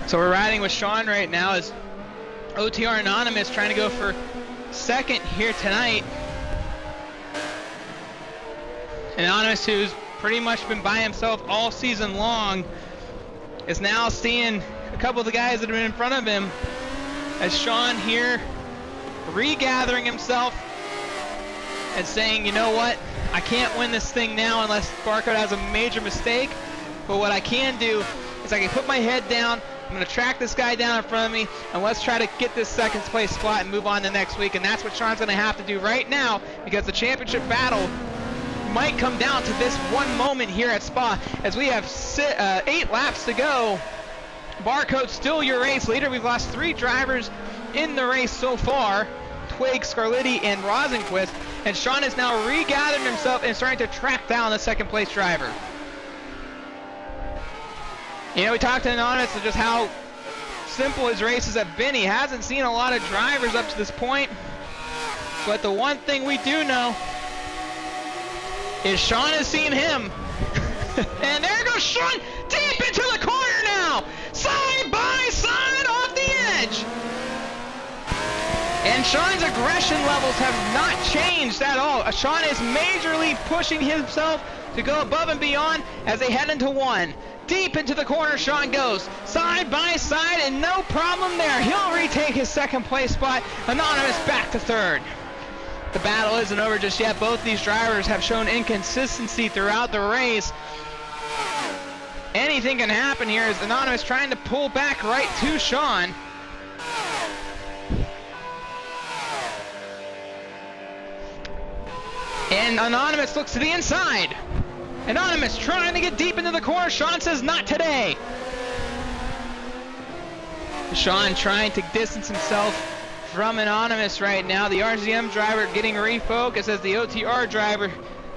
So we're riding with Sean right now as OTR Anonymous trying to go for second here tonight. Anonymous, who's pretty much been by himself all season long, is now seeing a couple of the guys that have been in front of him, as Sean here regathering himself and saying, you know what, I can't win this thing now unless Barcode has a major mistake, but what I can do is I can put my head down, I'm going to track this guy down in front of me, and let's try to get this second place spot and move on to next week. And that's what Sean's going to have to do right now, because the championship battle might come down to this one moment here at Spa, as we have 8 laps to go. Barcode's still your race leader. We've lost 3 drivers in the race so far, Twig, Scarletti, and Rosenquist, and Sean is now regathering himself and starting to track down the second place driver. We talked to Anonymous of just how simple his races have been. He hasn't seen a lot of drivers up to this point, but the one thing we do know is Sean has seen him. And there goes Sean deep into the corner now, side by side off the edge. And Sean's aggression levels have not changed at all. Sean is majorly pushing himself to go above and beyond as they head into one. Deep into the corner Sean goes, side by side, and no problem there. He'll retake his second place spot. Anonymous back to third. The battle isn't over just yet. Both these drivers have shown inconsistency throughout the race. Anything can happen here as Anonymous trying to pull back right to Sean. And Anonymous looks to the inside. Anonymous trying to get deep into the corner. Sean says not today. Sean trying to distance himself from Anonymous right now. The RZM driver getting refocused as the OTR driver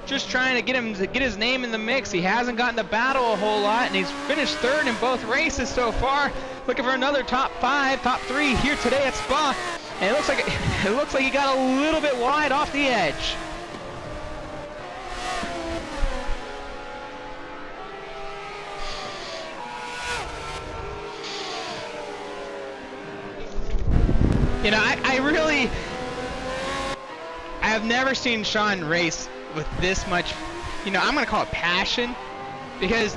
just trying to get his name in the mix. He hasn't gotten to battle a whole lot, and he's finished third in both races so far. Looking for another top 5, top 3 here today at Spa. And it looks like he got a little bit wide off the edge. You know, I have never seen Sean race with this much, you know, I'm going to call it passion, because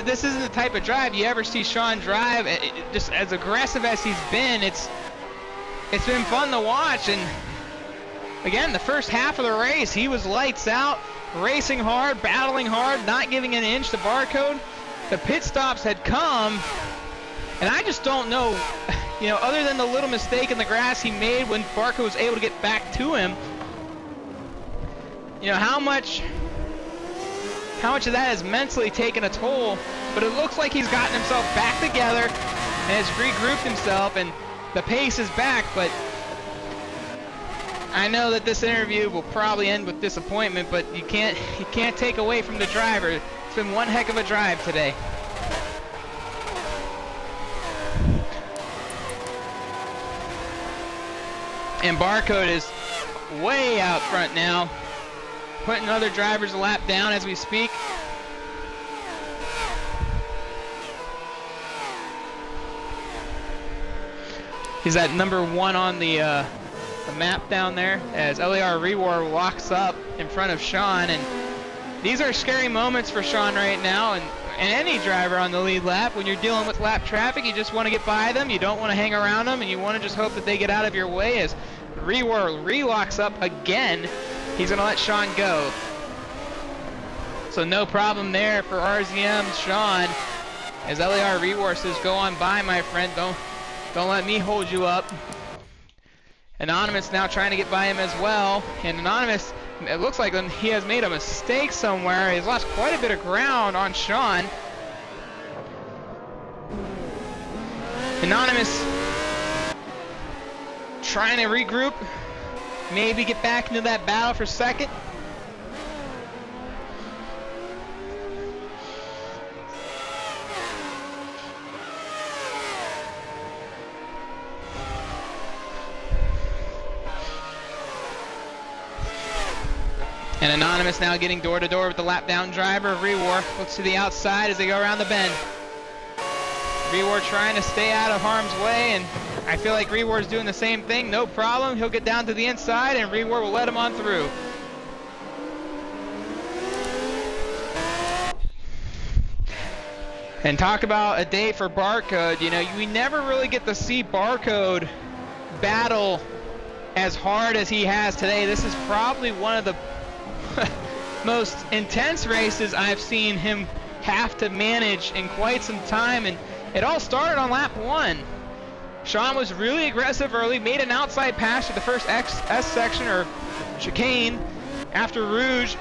this isn't the type of drive you ever see Sean drive. Just as aggressive as he's been, it's been fun to watch. And again, the first half of the race, he was lights out, racing hard, battling hard, not giving an inch to Barcode. The pit stops had come, and I just don't know, you know, other than the little mistake in the grass he made when Barcode was able to get back to him, you know, how much of that has mentally taken a toll. But it looks like he's gotten himself back together and has regrouped himself, and the pace is back. But I know that this interview will probably end with disappointment, but you can't take away from the driver. It's been one heck of a drive today. And Barcode is way out front now, putting other drivers a lap down as we speak. He's at number 1 on the map down there as LAR Rewar walks up in front of Sean. And these are scary moments for Sean right now, and any driver on the lead lap. When you're dealing with lap traffic, you just want to get by them. You don't want to hang around them, and you want to just hope that they get out of your way. As Rewar relocks up again, he's going to let Sean go. So no problem there for RZM's Sean, as LAR Rewar says, go on by, my friend. Don't let me hold you up. Anonymous now trying to get by him as well. And Anonymous, it looks like he has made a mistake somewhere. He's lost quite a bit of ground on Sean. Anonymous trying to regroup, maybe get back into that battle for second. And Anonymous now getting door to door with the lap down driver. Rewar looks to the outside as they go around the bend. Rewar trying to stay out of harm's way, and I feel like Rewar's doing the same thing. No problem. He'll get down to the inside, and Rewar will let him on through. And talk about a day for Barcode. You know, we never really get to see Barcode battle as hard as he has today. This is probably one of the most intense races I've seen him have to manage in quite some time, and it all started on lap 1. Sean was really aggressive early, made an outside pass to the first S section or chicane after Rouge,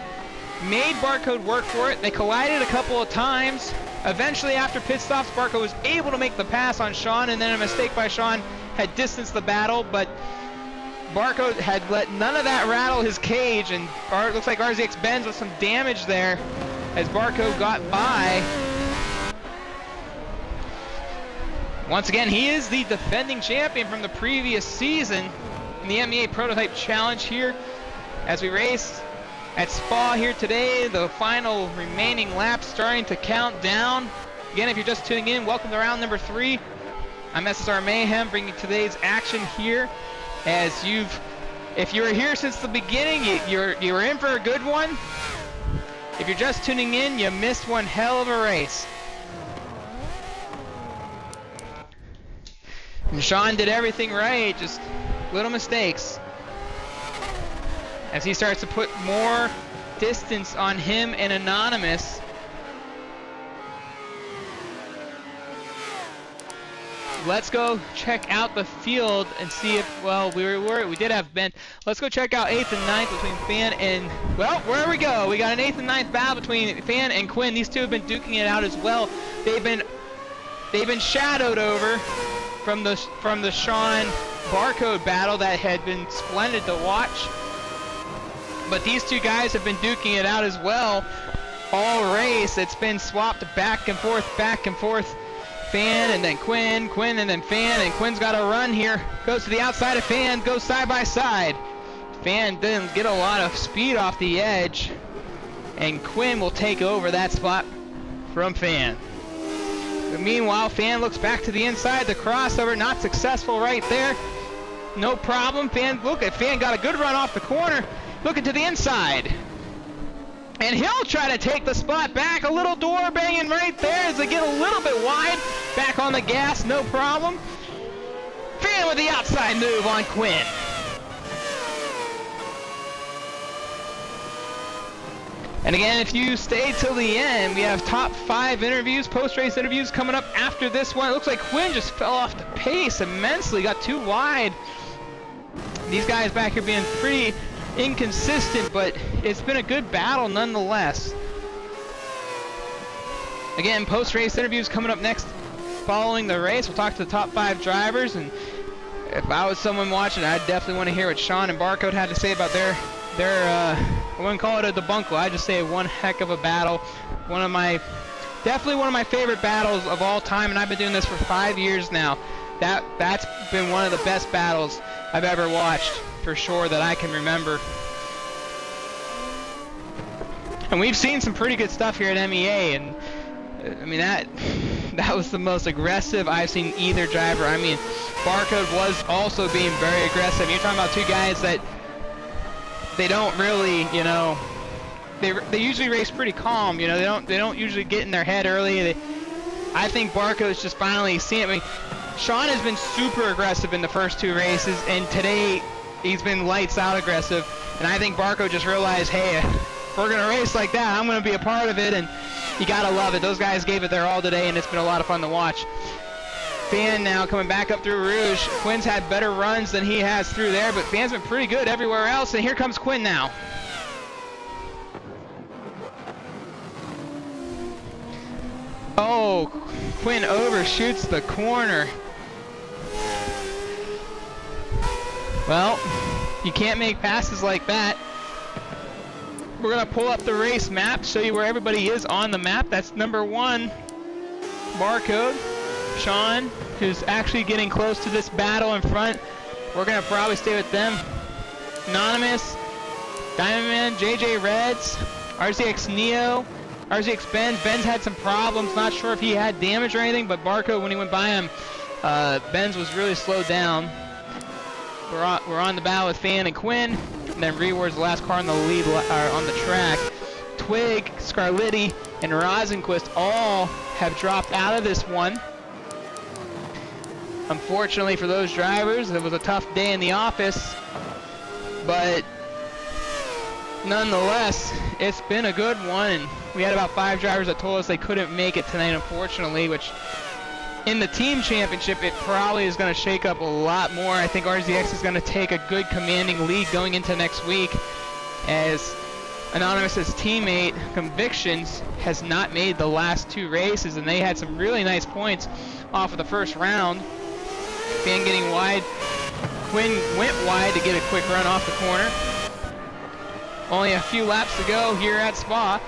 made Barcode work for it. They collided a couple of times. Eventually, after pit stops, Barcode was able to make the pass on Sean, and then a mistake by Sean had distanced the battle, but Barcode had let none of that rattle his cage, and it looks like RZX Benz with some damage there as Barcode got by. Once again, he is the defending champion from the previous season in the MEA Prototype Challenge here as we race at Spa here today. The final remaining laps starting to count down. Again, if you're just tuning in, welcome to round number 3. I'm SSR Mayhem, bringing today's action here. As if you were here since the beginning, you were in for a good one. If you're just tuning in, you missed one hell of a race. And Sean did everything right, just little mistakes. As he starts to put more distance on him and Anonymous. Let's go check out the field and see if, well, we did have Ben. Let's go check out 8th and 9th between Fan and, well, where we go? We got an 8th and 9th battle between Fan and Quinn. These two have been duking it out as well. They've been shadowed over from the Sean Barcode battle that had been splendid to watch. But these two guys have been duking it out as well all race. It's been swapped back and forth, Fan and then Quinn and then Fan, and Quinn's got a run here. Goes to the outside of Fan, goes side by side. Fan didn't get a lot of speed off the edge, and Quinn will take over that spot from Fan. But meanwhile, Fan looks back to the inside. The crossover not successful right there. no problem. Fan, look at Fan got a good run off the corner. Looking to the inside. And he'll try to take the spot back. A little door banging right there as they get a little bit wide. Back on the gas, no problem. Fan with the outside move on Quinn. And again, if you stay till the end, we have top 5 interviews, post-race interviews coming up after this one. It looks like Quinn just fell off the pace immensely, got too wide. These guys back here being pretty inconsistent, but it's been a good battle nonetheless. Again, post-race interviews coming up next following the race. We'll talk to the top 5 drivers, and if I was someone watching, I'd definitely want to hear what Sean and Barcode had to say about their I wouldn't call it a debacle. I'd just say one heck of a battle. Definitely one of my favorite battles of all time, and I've been doing this for 5 years now. That's been one of the best battles I've ever watched, for sure, that I can remember. And we've seen some pretty good stuff here at MEA, and I mean that was the most aggressive I've seen either driver. I mean, Barcode was also being very aggressive. You're talking about two guys that they don't really, you know, they usually race pretty calm. You know, they don't usually get in their head early. I think Barcode's just finally seeing it. I mean, Sean has been super aggressive in the first 2 races, and today he's been lights out aggressive. And I think Barcode just realized, hey, if we're gonna race like that, I'm gonna be a part of it, and you gotta love it. Those guys gave it their all today, and it's been a lot of fun to watch. Fan now coming back up through Rouge. Quinn's had better runs than he has through there, but Fan's been pretty good everywhere else, and here comes Quinn now. Oh, Quinn overshoots the corner. Well, you can't make passes like that. We're gonna pull up the race map, show you where everybody is on the map. That's number 1, Barcode. Sean, who's actually getting close to this battle in front. We're gonna probably stay with them. Anonymous, Diamond Man, JJ Reds, RZX Neo, RZX Benz. Benz had some problems, not sure if he had damage or anything, but Barcode, when he went by him, Benz was really slowed down. We're on the battle with Fan and Quinn, and then Reward's the last car on the lead on the track. Twig, Scarletti, and Rosenquist all have dropped out of this one. Unfortunately for those drivers, it was a tough day in the office, but nonetheless, it's been a good one. And we had about 5 drivers that told us they couldn't make it tonight, unfortunately, which in the team championship, it probably is going to shake up a lot more. I think RZX is going to take a good commanding lead going into next week, as Anonymous's teammate, Convictions, has not made the last 2 races, and they had some really nice points off of the first round. Fan getting wide. Quinn went wide to get a quick run off the corner. Only a few laps to go here at Spa.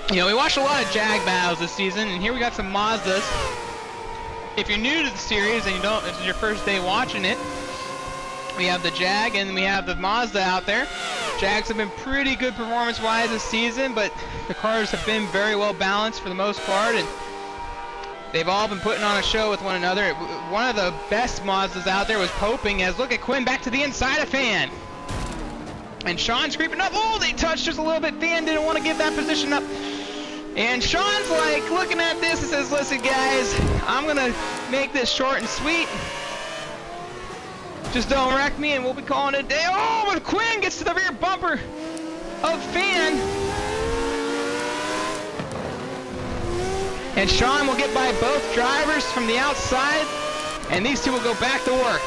You know, we watched a lot of Jag battles this season, and here we got some Mazdas. If you're new to the series and this is your first day watching it, we have the Jag and we have the Mazda out there. Jags have been pretty good performance-wise this season, but the cars have been very well balanced for the most part, and they've all been putting on a show with one another. One of the best Mazdas out there was Poping, as look at Quinn back to the inside of Fan. And Sean's creeping up. Oh, they touched just a little bit. Fan didn't want to give that position up. And Sean's like looking at this and says, listen guys, I'm going to make this short and sweet. Just don't wreck me and we'll be calling it a day. Oh, but Quinn gets to the rear bumper of Fan. And Sean will get by both drivers from the outside, and these two will go back to work.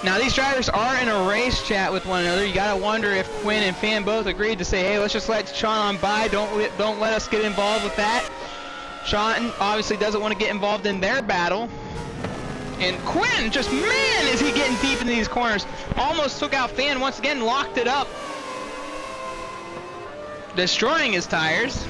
Now these drivers are in a race chat with one another. You gotta wonder if Quinn and Fan both agreed to say, hey, let's just let Sean on by. Don't let us get involved with that. Sean obviously doesn't want to get involved in their battle. And Quinn, just man, is he getting deep into these corners. Almost took out Fan once again, locked it up, destroying his tires.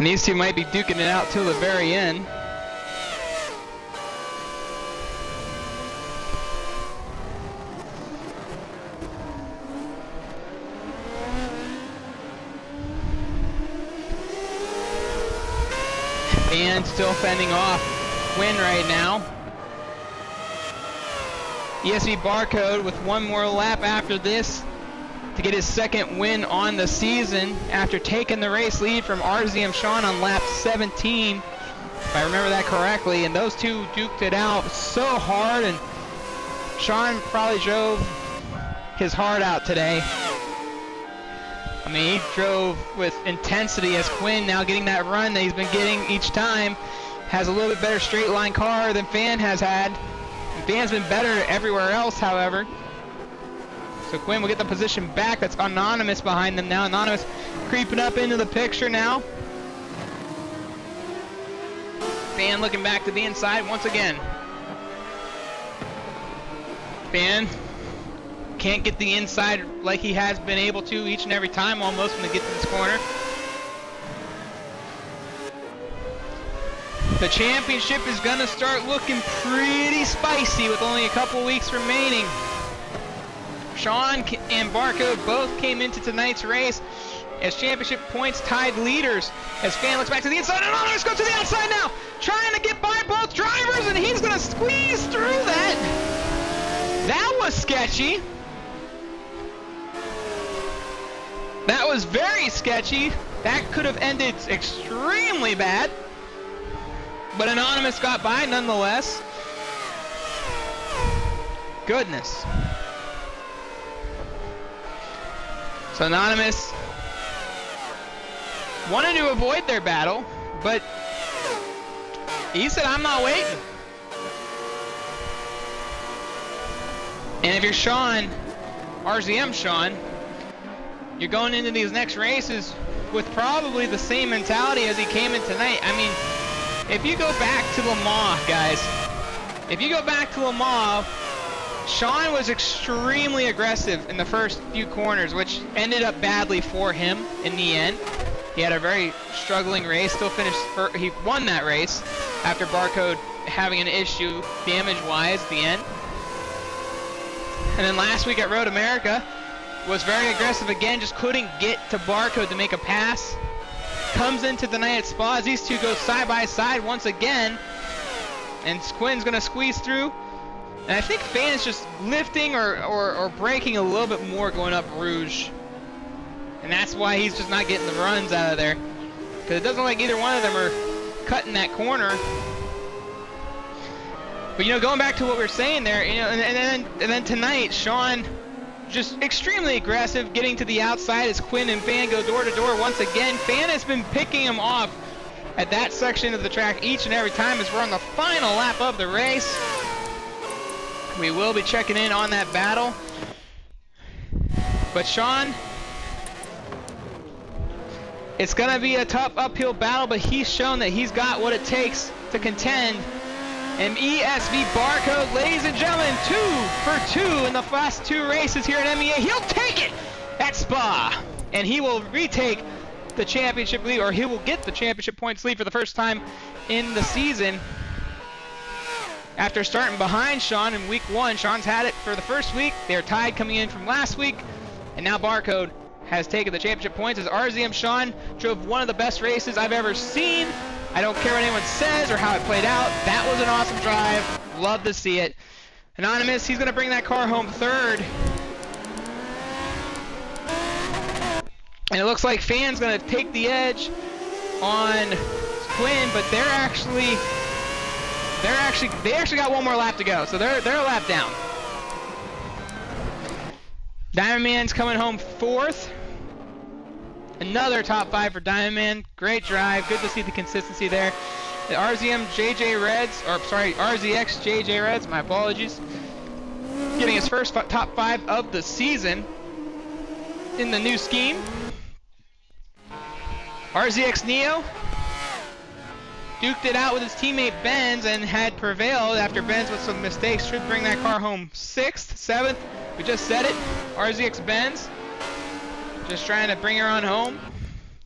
And these two might be duking it out till the very end. And still fending off Quinn right now. ESV Barcode with one more lap after this to get his second win on the season after taking the race lead from RZM Sean on lap 17, if I remember that correctly. And those two duked it out so hard, and Sean probably drove his heart out today. I mean, he drove with intensity, as Quinn, now getting that run that he's been getting each time, has a little bit better straight line car than Fan has had. Fan's been better everywhere else, however. So Quinn will get the position back. That's Anonymous behind them now. Anonymous creeping up into the picture now. Fan looking back to the inside once again. Fan can't get the inside like he has been able to each and every time almost when they get to this corner. The championship is going to start looking pretty spicy with only a couple weeks remaining. Sean and Barcode both came into tonight's race as championship points tied leaders. As Fan looks back to the inside, and Anonymous goes to the outside now, trying to get by both drivers, and he's going to squeeze through that. That was sketchy. That was very sketchy. That could have ended extremely bad. But Anonymous got by nonetheless. Goodness. So Anonymous wanted to avoid their battle, but he said, I'm not waiting. And if you're Sean, RZM Sean, you're going into these next races with probably the same mentality as he came in tonight. I mean, if you go back to Le Mans, guys, if you go back to Le Mans, Sean was extremely aggressive in the first few corners, which ended up badly for him in the end. He had a very struggling race, still finished first. He won that race after Barcode having an issue damage-wise at the end. And then last week at Road America was very aggressive again, just couldn't get to Barcode to make a pass. Comes into the night at Spa as these two go side by side once again, and Quinn's gonna squeeze through. And I think Fan is just lifting or braking a little bit more going up Rouge, and that's why he's just not getting the runs out of there, because it doesn't look like either one of them are cutting that corner. But you know, going back to what we were saying there, you know, and then tonight, Sean just extremely aggressive, getting to the outside as Quinn and Fan go door to door once again. Fan has been picking him off at that section of the track each and every time as we're on the final lap of the race. We will be checking in on that battle. But Sean, it's going to be a tough uphill battle, but he's shown that he's got what it takes to contend. And ESV Barcode, ladies and gentlemen, 2 for 2 in the last 2 races here at MEA. He'll take it at Spa, and he will retake the championship lead, or he will get the championship points lead for the first time in the season. After starting behind Sean in week 1, Sean's had it for the first week. They're tied coming in from last week, and now Barcode has taken the championship points as RZM Sean drove one of the best races I've ever seen. I don't care what anyone says or how it played out. That was an awesome drive. Love to see it. Anonymous, he's going to bring that car home third. And it looks like Fan's going to take the edge on Quinn, but they actually got one more lap to go, so they're a lap down. Diamond Man's coming home 4th. Another top 5 for Diamond Man. Great drive. Good to see the consistency there. The RZM JJ Reds, or sorry, RZX JJ Reds, my apologies. Getting his first top 5 of the season in the new scheme. RZX Neo duked it out with his teammate Benz and had prevailed after Benz with some mistakes. Should bring that car home 6th, 7th. We just said it. RZX Benz just trying to bring her on home.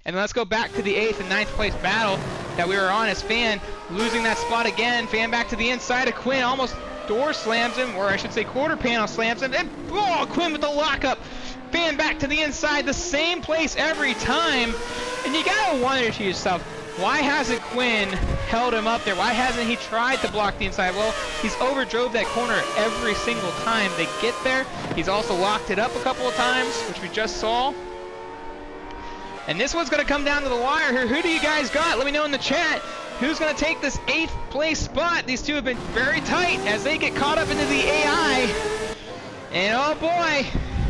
And let's go back to the 8th and 9th place battle that we were on as Fan, losing that spot again. Fan back to the inside of Quinn, almost door slams him, or I should say quarter panel slams him, and Quinn with the lockup. Fan back to the inside, the same place every time. And you gotta wonder to yourself, why hasn't Quinn held him up there? Why hasn't he tried to block the inside? Well, he's overdrove that corner every single time they get there. He's also locked it up a couple of times, which we just saw. And this one's going to come down to the wire here. Who do you guys got? Let me know in the chat. Who's going to take this 8th place spot? These two have been very tight as they get caught up into the AI. And oh boy,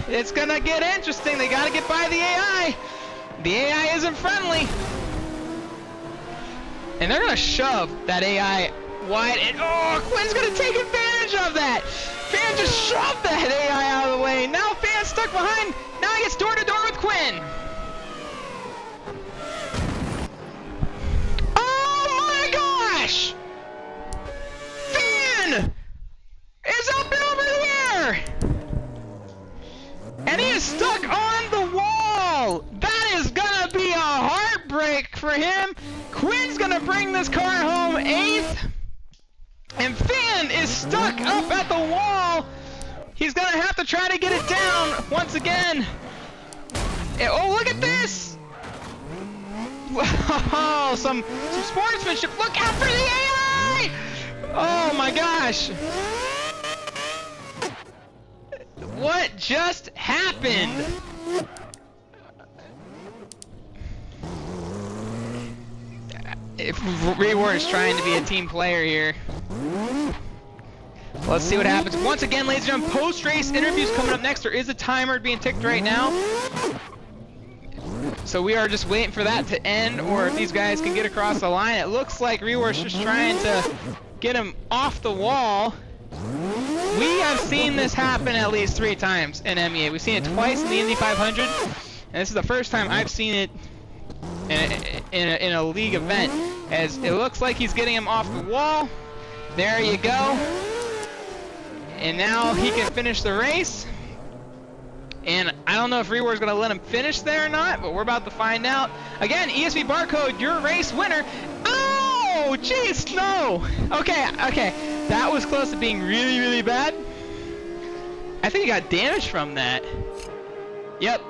it's going to get interesting. They got to get by the AI. The AI isn't friendly. And they're going to shove that AI wide. And oh, Quinn's going to take advantage of that. Fan just shoved that AI out of the way. Now Fan's stuck behind. Now he gets door to door with Quinn. Fan is up and over here, and he is stuck on the wall. That is gonna be a heartbreak for him. Quinn's gonna bring this car home 8th, and Fan is stuck up at the wall. He's gonna have to try to get it down once again. And, oh, look at this! Oh, some sportsmanship. Look out for the AI! Oh my gosh! What just happened? If Reward is trying to be a team player here. Let's see what happens. Once again, ladies and gentlemen, post-race interviews coming up next. There is a timer being ticked right now. So we are just waiting for that to end, or if these guys can get across the line. It looks like Reward's just trying to get him off the wall. We have seen this happen at least 3 times in MEA. We've seen it twice in the Indy 500, and this is the first time I've seen it in a league event, as it looks like he's getting him off the wall. There you go. And now he can finish the race. And I don't know if Reward's going to let him finish there or not, but we're about to find out. Again, ESV Barcode, your race winner. Oh, jeez, no. Okay. That was close to being really, really bad. I think he got damage from that. Yep.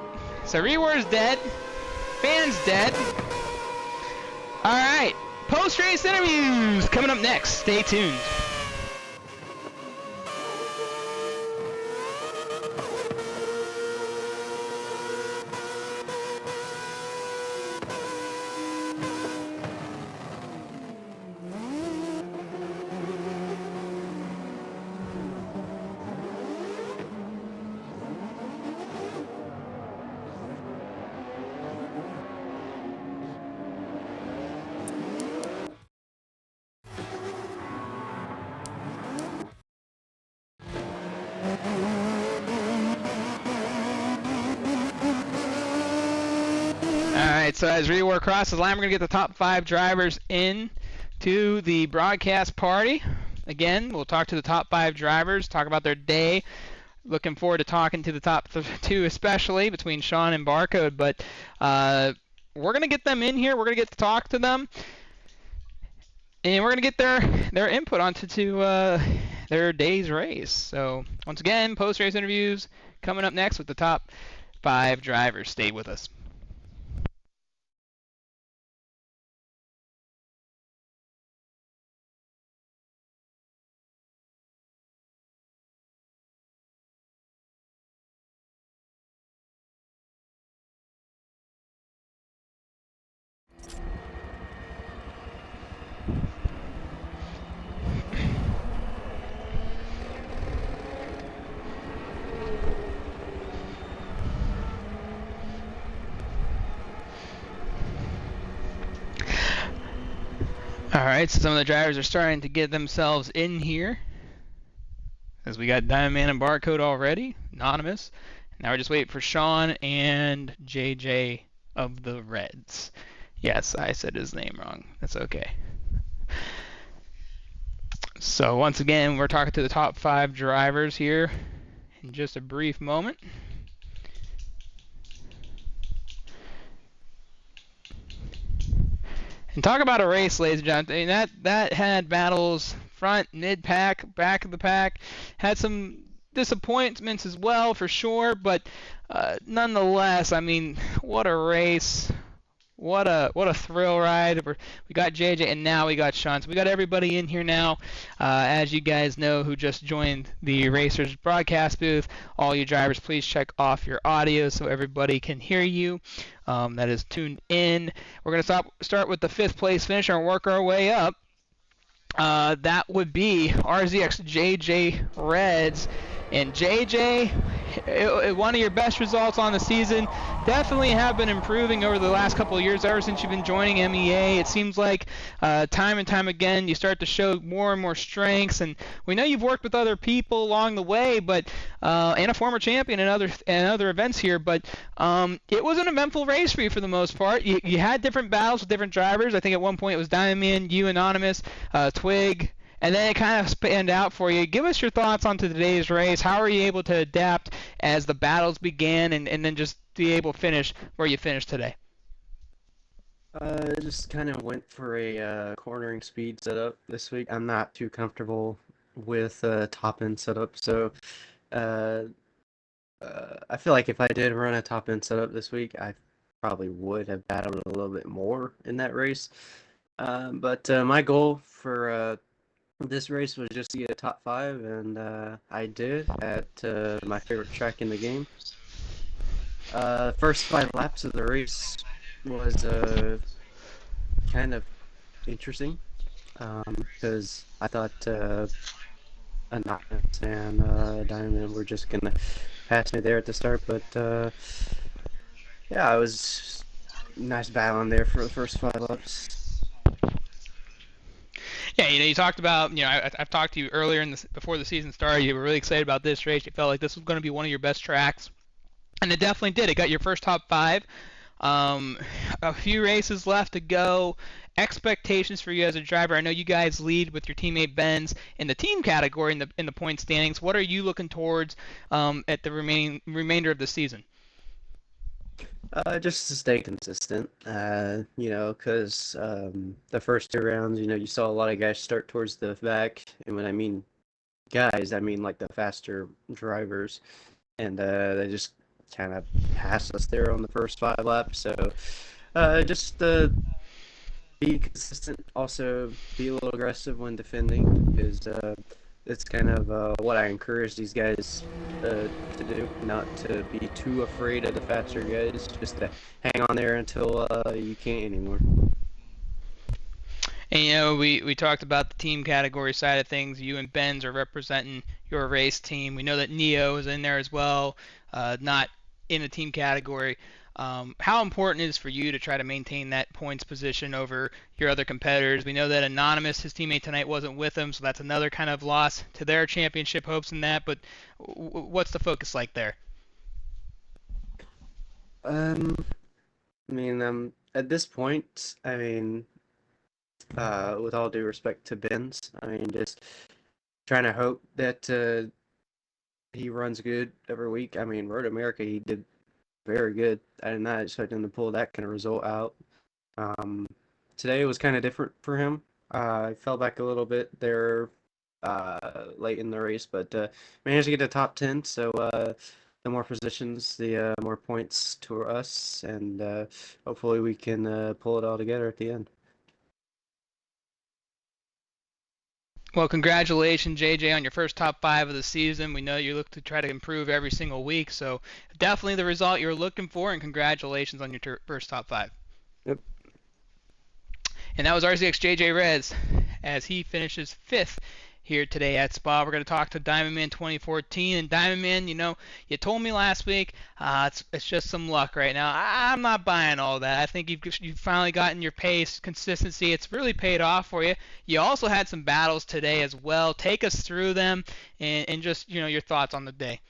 So Reward's dead. Fan's dead. All right. Post-race interviews coming up next. Stay tuned. Alright, so as Reward crosses the line, we're going to get the top 5 drivers in to the broadcast party. Again, we'll talk to the top 5 drivers, talk about their day. Looking forward to talking to the top 2 especially, between Sean and Barcode. But we're going to get them in here. We're going to get to talk to them. And we're going to get their input onto their day's race. So, once again, post-race interviews coming up next with the top 5 drivers. Stay with us. Alright, so some of the drivers are starting to get themselves in here. As we got Diamond Man and Barcode already, anonymous. Now we're just waiting for Sean and JJ of the Reds. Yes, I said his name wrong. That's okay. So once again, we're talking to the top 5 drivers here in just a brief moment. And talk about a race, ladies and gentlemen. I mean, that had battles front, mid pack, back of the pack. Had some disappointments as well, for sure. But nonetheless, I mean, what a race! What a thrill ride. We got JJ and now we got Sean. So we got everybody in here now. As you guys know who just joined the Racers broadcast booth, all you drivers, please check off your audio so everybody can hear you. That is tuned in. We're going to start with the fifth place finisher and work our way up. That would be RZX JJ Reds. And JJ, one of your best results on the season. Definitely have been improving over the last couple of years, ever since you've been joining MEA. It seems like time and time again you start to show more and more strengths. And we know you've worked with other people along the way, but and a former champion in other events here. But it was an eventful race for you for the most part. You had different battles with different drivers. I think at one point it was Diamond Man, you Anonymous, Twig. And then it kind of spanned out for you. Give us your thoughts on today's race. How are you able to adapt as the battles began and then just be able to finish where you finished today? Just kind of went for a cornering speed setup this week. I'm not too comfortable with top end setup, so uh, I feel like if I did run a top end setup this week, I probably would have battled a little bit more in that race. But my goal for this race was just to get a top five, and I did at my favorite track in the game. First 5 laps of the race was kind of interesting because I thought Anonymous and Diamond were just gonna pass me there at the start, but yeah, it was nice battling there for the first 5 laps. Yeah, you talked about, I've talked to you earlier before the season started. You were really excited about this race. You felt like this was going to be one of your best tracks, and it definitely did. It got your first top five. Um, a few races left to go. Expectations for you as a driver. I know you guys lead with your teammate Benz in the team category in the point standings. What are you looking towards at the remainder of the season? Just to stay consistent, because the first 2 rounds, you saw a lot of guys start towards the back, and when I mean guys, I mean like the faster drivers, and they just kind of passed us there on the first 5 laps. So just be consistent, also be a little aggressive when defending, because it's kind of what I encourage these guys to do, not to be too afraid of the faster guys, just to hang on there until you can't anymore. And we talked about the team category side of things. You and Benz are representing your race team. We know that Neo is in there as well, not in a team category. How important is it for you to try to maintain that points position over your other competitors? We know that Anonymous, his teammate tonight, wasn't with him, so that's another kind of loss to their championship hopes in that. But what's the focus like there? Um, I mean, at this point, I mean, with all due respect to Ben's, I mean, just trying to hope that he runs good every week. I mean, Road America, he did very good. I did not expect him to pull that kind of result out. Um, Today was kind of different for him. I fell back a little bit there late in the race, but managed to get to top 10. So the more positions, the more points to us, and hopefully we can pull it all together at the end. Well, congratulations, JJ, on your first top five of the season. We know you look to try to improve every single week, so definitely the result you're looking for, and congratulations on your first top five. Yep. And that was RZX JJ Reds as he finishes fifth here today at Spa. We're going to talk to Diamond Man 2014. And Diamond Man, you told me last week it's just some luck right now. I'm not buying all that. I think you've finally gotten your pace, consistency. It's really paid off for you. You also had some battles today as well. Take us through them and just, your thoughts on the day.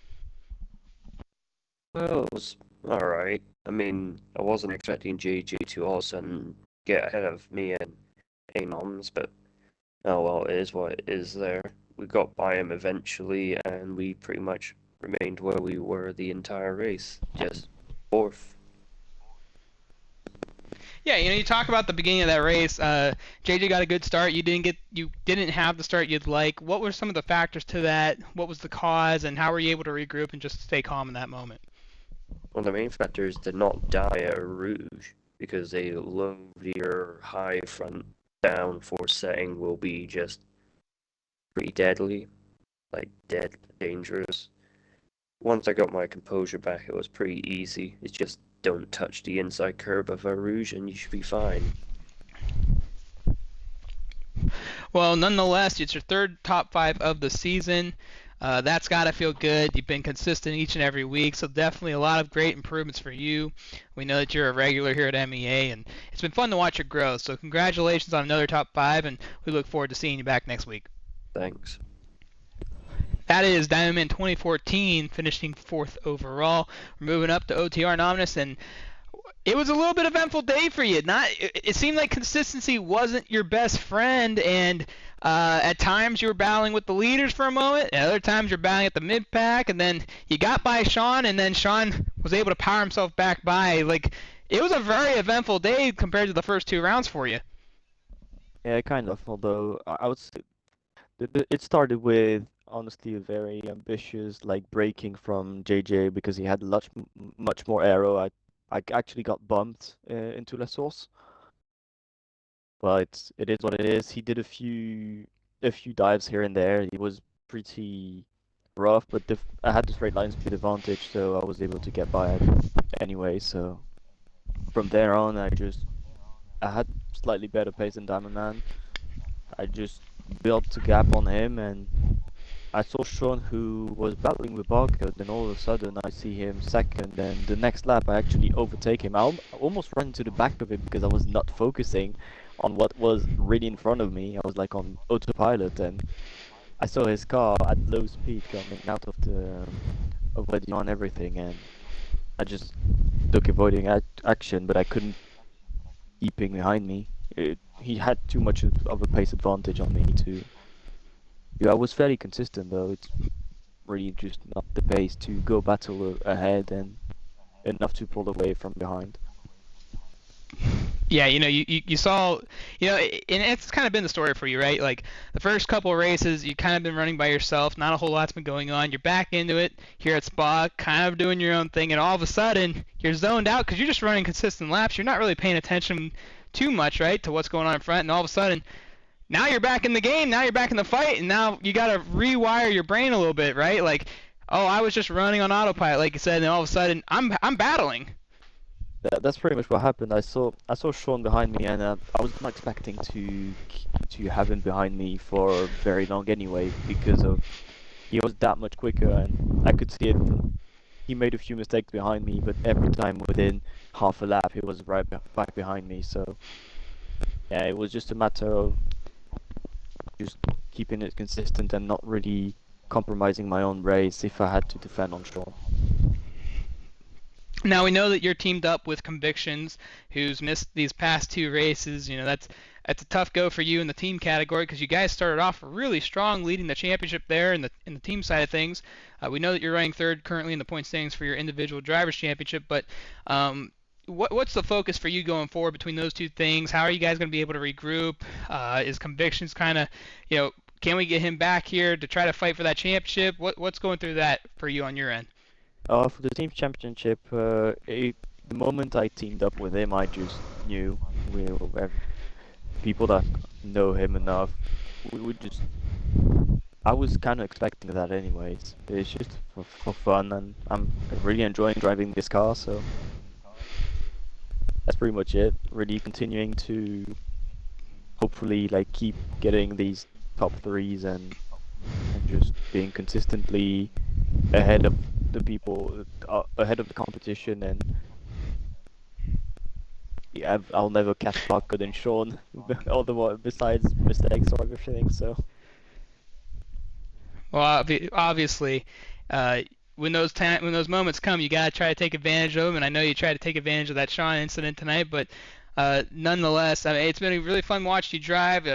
Well, it was alright. I mean, I wasn't expecting JJ to all of a sudden get ahead of me and Anons, but oh well, it is what it is there. We got by him eventually, and we pretty much remained where we were the entire race, just fourth. Yeah, you talk about the beginning of that race. JJ got a good start. You didn't have the start you'd like. What were some of the factors to that? What was the cause, and how were you able to regroup and just stay calm in that moment? Well, the main factor is to not die at a rouge, because a low veer high front down force setting will be just pretty deadly, like dead dangerous. Once I got my composure back, it was pretty easy. It's just don't touch the inside curb of a rouge and you should be fine. Well, nonetheless, it's your third top five of the season. That's got to feel good. You've been consistent each and every week, so definitely a lot of great improvements for you. We know that you're a regular here at MEA, and it's been fun to watch your growth. So congratulations on another top five, and we look forward to seeing you back next week. Thanks. That is Diamond 2014, finishing fourth overall. We're moving up to OTR Nominus, and it was a little bit eventful day for you. It seemed like consistency wasn't your best friend, and at times you were battling with the leaders for a moment. At other times you're battling at the mid pack, and then you got by Sean, and then Sean was able to power himself back by. Like, it was a very eventful day compared to the first two rounds for you. Yeah, kind of. Although I would say it started with honestly a very ambitious like breaking from JJ because he had much more arrow. I actually got bumped into La Source, but it is what it is. He did a few dives here and there. He was pretty rough, but I had the straight line speed advantage, so I was able to get by anyway. So from there on, I had slightly better pace than Diamond Man. I just built a gap on him, and I saw Sean who was battling with Barker. Then all of a sudden I see him second, and the next lap I actually overtake him. I almost ran to the back of him because I was not focusing on what was really in front of me. I was like on autopilot, and I saw his car at low speed coming out of where on everything, and I just took avoiding action, but I couldn't keeping behind me. He had too much of a pace advantage on me to. Yeah, I was fairly consistent though. It's really just not the pace to go battle ahead and enough to pull away from behind. Yeah, you saw, and it's kind of been the story for you, right? Like the first couple of races, you kind of been running by yourself. Not a whole lot's been going on. You're back into it here at Spa, kind of doing your own thing, and all of a sudden you're zoned out because you're just running consistent laps. You're not really paying attention too much, right, to what's going on in front, and all of a sudden now you're back in the game. Now you're back in the fight, and now you got to rewire your brain a little bit, right? Like, oh, I was just running on autopilot, like you said, and all of a sudden I'm battling. That's pretty much what happened. I saw Sean behind me, and I was not expecting to have him behind me for very long anyway, because he was that much quicker, and I could see it. He made a few mistakes behind me, but every time within half a lap, he was right back behind me. So yeah, it was just a matter of just keeping it consistent and not really compromising my own race if I had to defend on Sean. Now we know that you're teamed up with Convictions, who's missed these past two races. That's a tough go for you in the team category because you guys started off really strong, leading the championship there in the team side of things. We know that you're running third currently in the point standings for your individual drivers championship, but what's the focus for you going forward between those two things? How are you guys going to be able to regroup? Is Convictions kind of, can we get him back here to try to fight for that championship? What's going through that for you on your end? For the team championship, the moment I teamed up with him, I just knew we were people that know him enough. We would just. I was kind of expecting that anyways. It's just for fun, and I'm really enjoying driving this car, so that's pretty much it. Really continuing to hopefully like keep getting these top threes and just being consistently ahead of the people, ahead of the competition, and yeah, I'll never catch Barker than Sean, besides mistakes or everything. So Well, obviously, when those moments come, you gotta try to take advantage of them. And I know you tried to take advantage of that Sean incident tonight, but nonetheless, I mean, it's been a really fun watch you drive.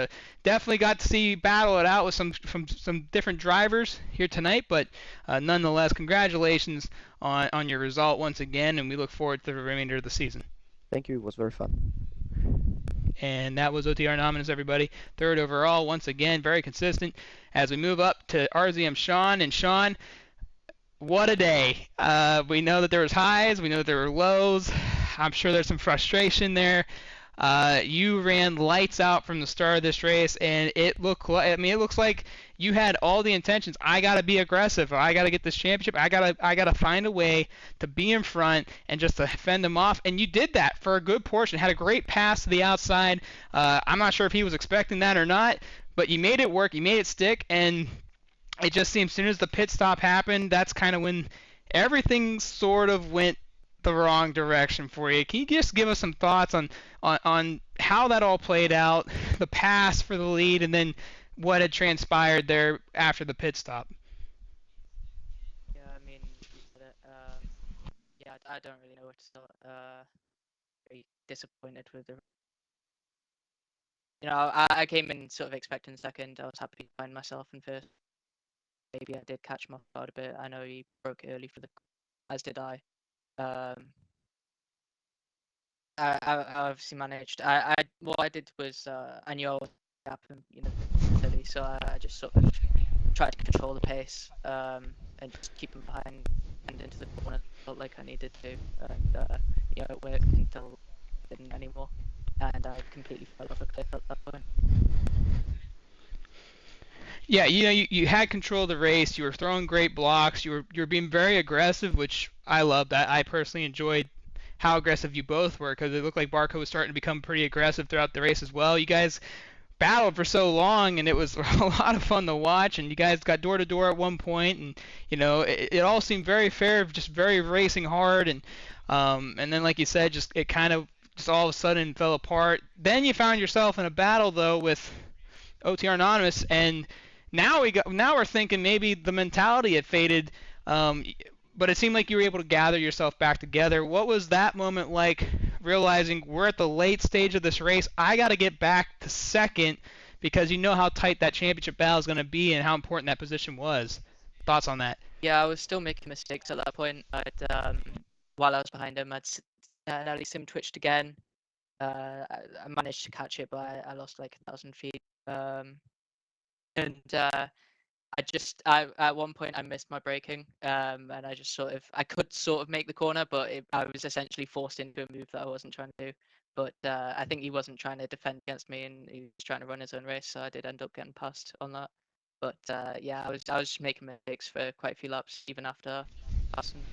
Definitely got to see you battle it out with some different drivers here tonight, but nonetheless, congratulations on your result once again, and we look forward to the remainder of the season. thank you. It was very fun. and that was OTR Anonymous, everybody. Third overall, once again, very consistent. As we move up to RZM Sean, and Sean, what a day. We know that there was highs, we know that there were lows. I'm sure there's some frustration there. You ran lights out from the start of this race, and it looks like you had all the intentions. I gotta be aggressive. I gotta get this championship. I gotta find a way to be in front and just to fend him off. And you did that for a good portion. Had a great pass to the outside. I'm not sure if he was expecting that or not, but you made it work. You made it stick, and it just seems as soon as the pit stop happened, that's kind of when everything sort of went the wrong direction for you. Can you just give us some thoughts on how that all played out, the pass for the lead, and then what had transpired there after the pit stop? Yeah, I mean, you said it. Yeah, I don't really know what to start. Very disappointed with the. I came in sort of expecting second. I was happy to find myself in first. Maybe I did catch him off guard a bit. I know he broke early for the, as did I. I obviously managed. What I did was I knew I was gap him, early, so I just sort of tried to control the pace and just keep him behind and into the corner. Felt like I needed to, and it worked until it didn't anymore, and I completely fell off a cliff at that point. Yeah, you had control of the race. You were throwing great blocks. You were being very aggressive, which I loved. I personally enjoyed how aggressive you both were because it looked like Barco was starting to become pretty aggressive throughout the race as well. You guys battled for so long, and it was a lot of fun to watch. And you guys got door to door at one point, and it all seemed very fair, just very racing hard. And then, like you said, just it kind of just all of a sudden fell apart. Then you found yourself in a battle though with OTR Anonymous, and now we're thinking maybe the mentality had faded, but it seemed like you were able to gather yourself back together. What was that moment like, realizing we're at the late stage of this race? I got to get back to second because you know how tight that championship battle is going to be and how important that position was. Thoughts on that? Yeah, I was still making mistakes at that point. While I was behind him, nearly sim twitched again. I managed to catch it, but I lost like 1,000 feet. And at one point I missed my braking, and I could sort of make the corner, but I was essentially forced into a move that I wasn't trying to do. But I think he wasn't trying to defend against me, and he was trying to run his own race, so I did end up getting past on that. But yeah, I was just making mistakes for quite a few laps, even after passing.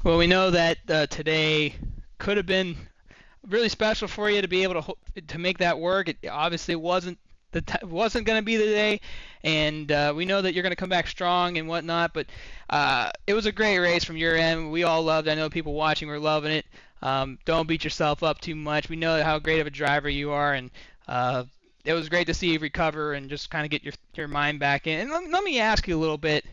Well, we know that today could have been really special for you to be able to make that work. It obviously wasn't going to be the day, and we know that you're going to come back strong and whatnot. But it was a great race from your end. We all loved it. I know people watching were loving it. Don't beat yourself up too much. We know how great of a driver you are, and it was great to see you recover and just kind of get your mind back in. And let me ask you a little bit.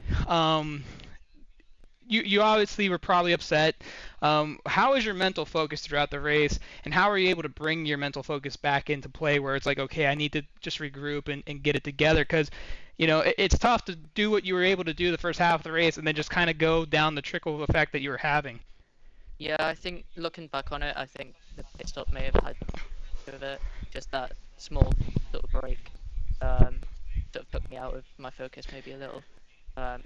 You obviously were probably upset. How was your mental focus throughout the race, and how were you able to bring your mental focus back into play where it's like, okay, I need to just regroup and get it together? Because, it's tough to do what you were able to do the first half of the race and then just kind of go down the trickle effect that you were having. Yeah, I think looking back on it, I think the pit stop may have had to do with it. Just that small sort of break sort of took me out of my focus maybe a little.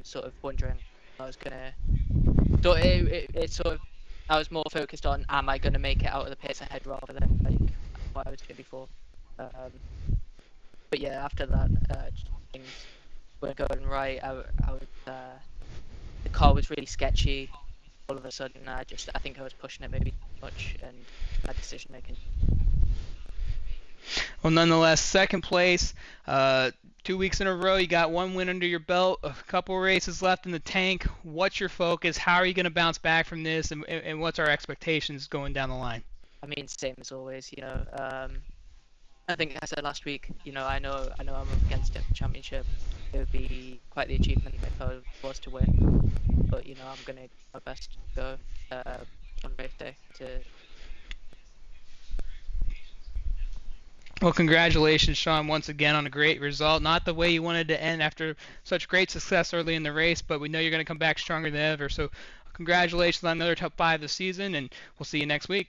Sort of wondering if I was gonna. So it sort of, I was more focused on, am I gonna make it out of the pits ahead rather than like what I was doing before. But yeah, after that, things weren't going right. I was the car was really sketchy. All of a sudden, I think I was pushing it maybe too much, and my decision making. Well, nonetheless, second place, 2 weeks in a row. You got one win under your belt, a couple races left in the tank. What's your focus? How are you going to bounce back from this, and what's our expectations going down the line? I mean, same as always. I think I said last week. I know I'm up against a championship. It would be quite the achievement if I was to win. But I'm gonna do my best to go on race day to. Well, congratulations, Sean, once again on a great result. Not the way you wanted to end after such great success early in the race, but we know you're going to come back stronger than ever. So, congratulations on another top 5 this season, and we'll see you next week.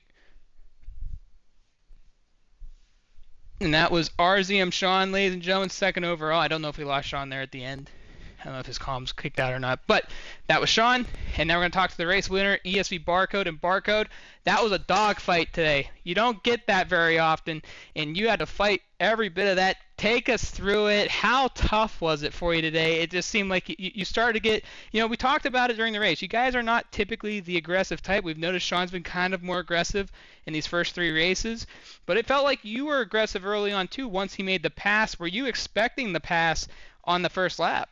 And that was RZM Sean, ladies and gentlemen, second overall. I don't know if we lost Sean there at the end. I don't know if his comms kicked out or not. But that was Sean. And now we're going to talk to the race winner, ESV Barcode. And Barcode, that was a dogfight today. You don't get that very often. And you had to fight every bit of that. Take us through it. How tough was it for you today? It just seemed like you started to get, we talked about it during the race. You guys are not typically the aggressive type. We've noticed Sean's been kind of more aggressive in these first 3 races. But it felt like you were aggressive early on too once he made the pass. Were you expecting the pass on the first lap?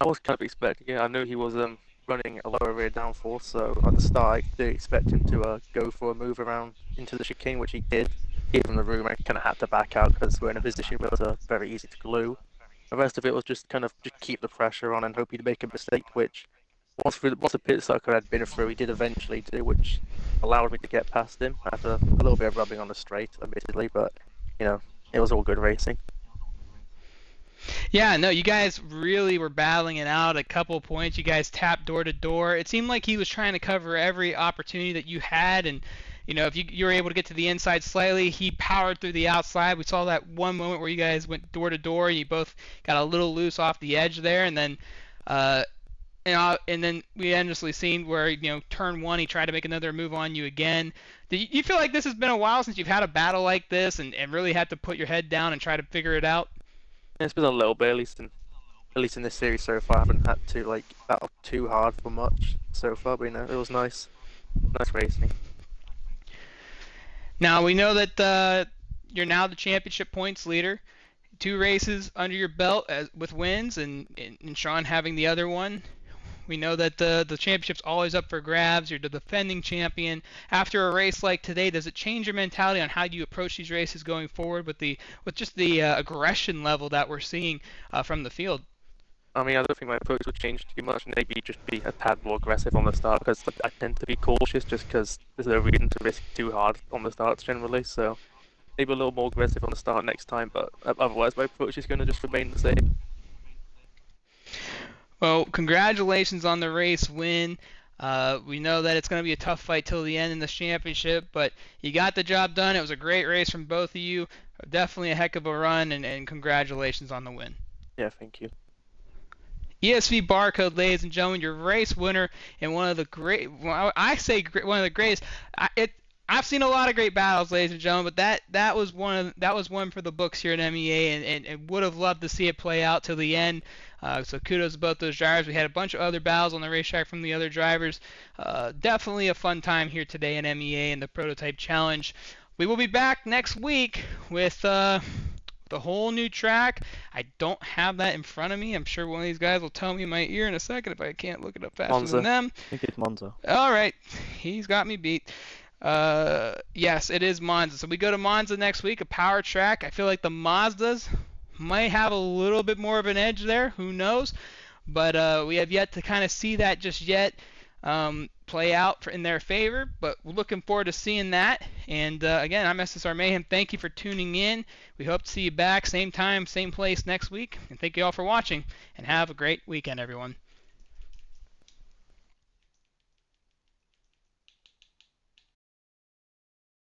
I was kind of expecting it. I knew he was running a lower rear downforce, so at the start I did expect him to go for a move around into the chicane, which he did. Gave him the room. I kind of had to back out because we're in a position where it's very easy to glue. The rest of it was just kind of just keep the pressure on and hope he'd make a mistake, which once the pit circle had been through, he did eventually do, which allowed me to get past him after a little bit of rubbing on the straight, admittedly, but it was all good racing. Yeah, no, you guys really were battling it out. A couple points, you guys tapped door to door. It seemed like he was trying to cover every opportunity that you had, and if you were able to get to the inside slightly, he powered through the outside. We saw that one moment where you guys went door to door, and you both got a little loose off the edge there, and then and then we endlessly seen where turn 1 he tried to make another move on you again. Do you feel like this has been a while since you've had a battle like this and really had to put your head down and try to figure it out? It's been a little bit, at least in this series so far. I haven't had to battle too hard for much so far, but it was nice racing. Now we know that you're now the championship points leader. 2 races under your belt with wins, and Sean having the other one. We know that the championship's always up for grabs. You're the defending champion. After a race like today, does it change your mentality on how you approach these races going forward with just the aggression level that we're seeing from the field? I mean, I don't think my approach would change too much. Maybe just be a tad more aggressive on the start, because I tend to be cautious just because there's no reason to risk too hard on the starts generally. So maybe a little more aggressive on the start next time, but otherwise my approach is going to just remain the same. Well, congratulations on the race win. We know that it's going to be a tough fight till the end in this championship, but you got the job done. It was a great race from both of you. Definitely a heck of a run, and congratulations on the win. Yeah, thank you. ESV Barcode, ladies and gentlemen, your race winner and one of the great, well, I say one of the greatest. I've seen a lot of great battles, ladies and gentlemen, but that was one for the books here at MEA, and would have loved to see it play out till the end. So kudos to both those drivers. We had a bunch of other battles on the racetrack from the other drivers. Definitely a fun time here today in MEA and the Prototype Challenge. We will be back next week with the whole new track. I don't have that in front of me. I'm sure one of these guys will tell me in my ear in a second if I can't look it up faster Monza. than them. I think it's Monza. All right, he's got me beat. Yes, it is Monza. So we go to Monza next week, a power track. I feel like the Mazdas might have a little bit more of an edge there. Who knows? But we have yet to kind of see that just yet play out in their favor. But we're looking forward to seeing that. And again, I'm SSR Mayhem. Thank you for tuning in. We hope to see you back same time, same place next week. And thank you all for watching. And have a great weekend, everyone.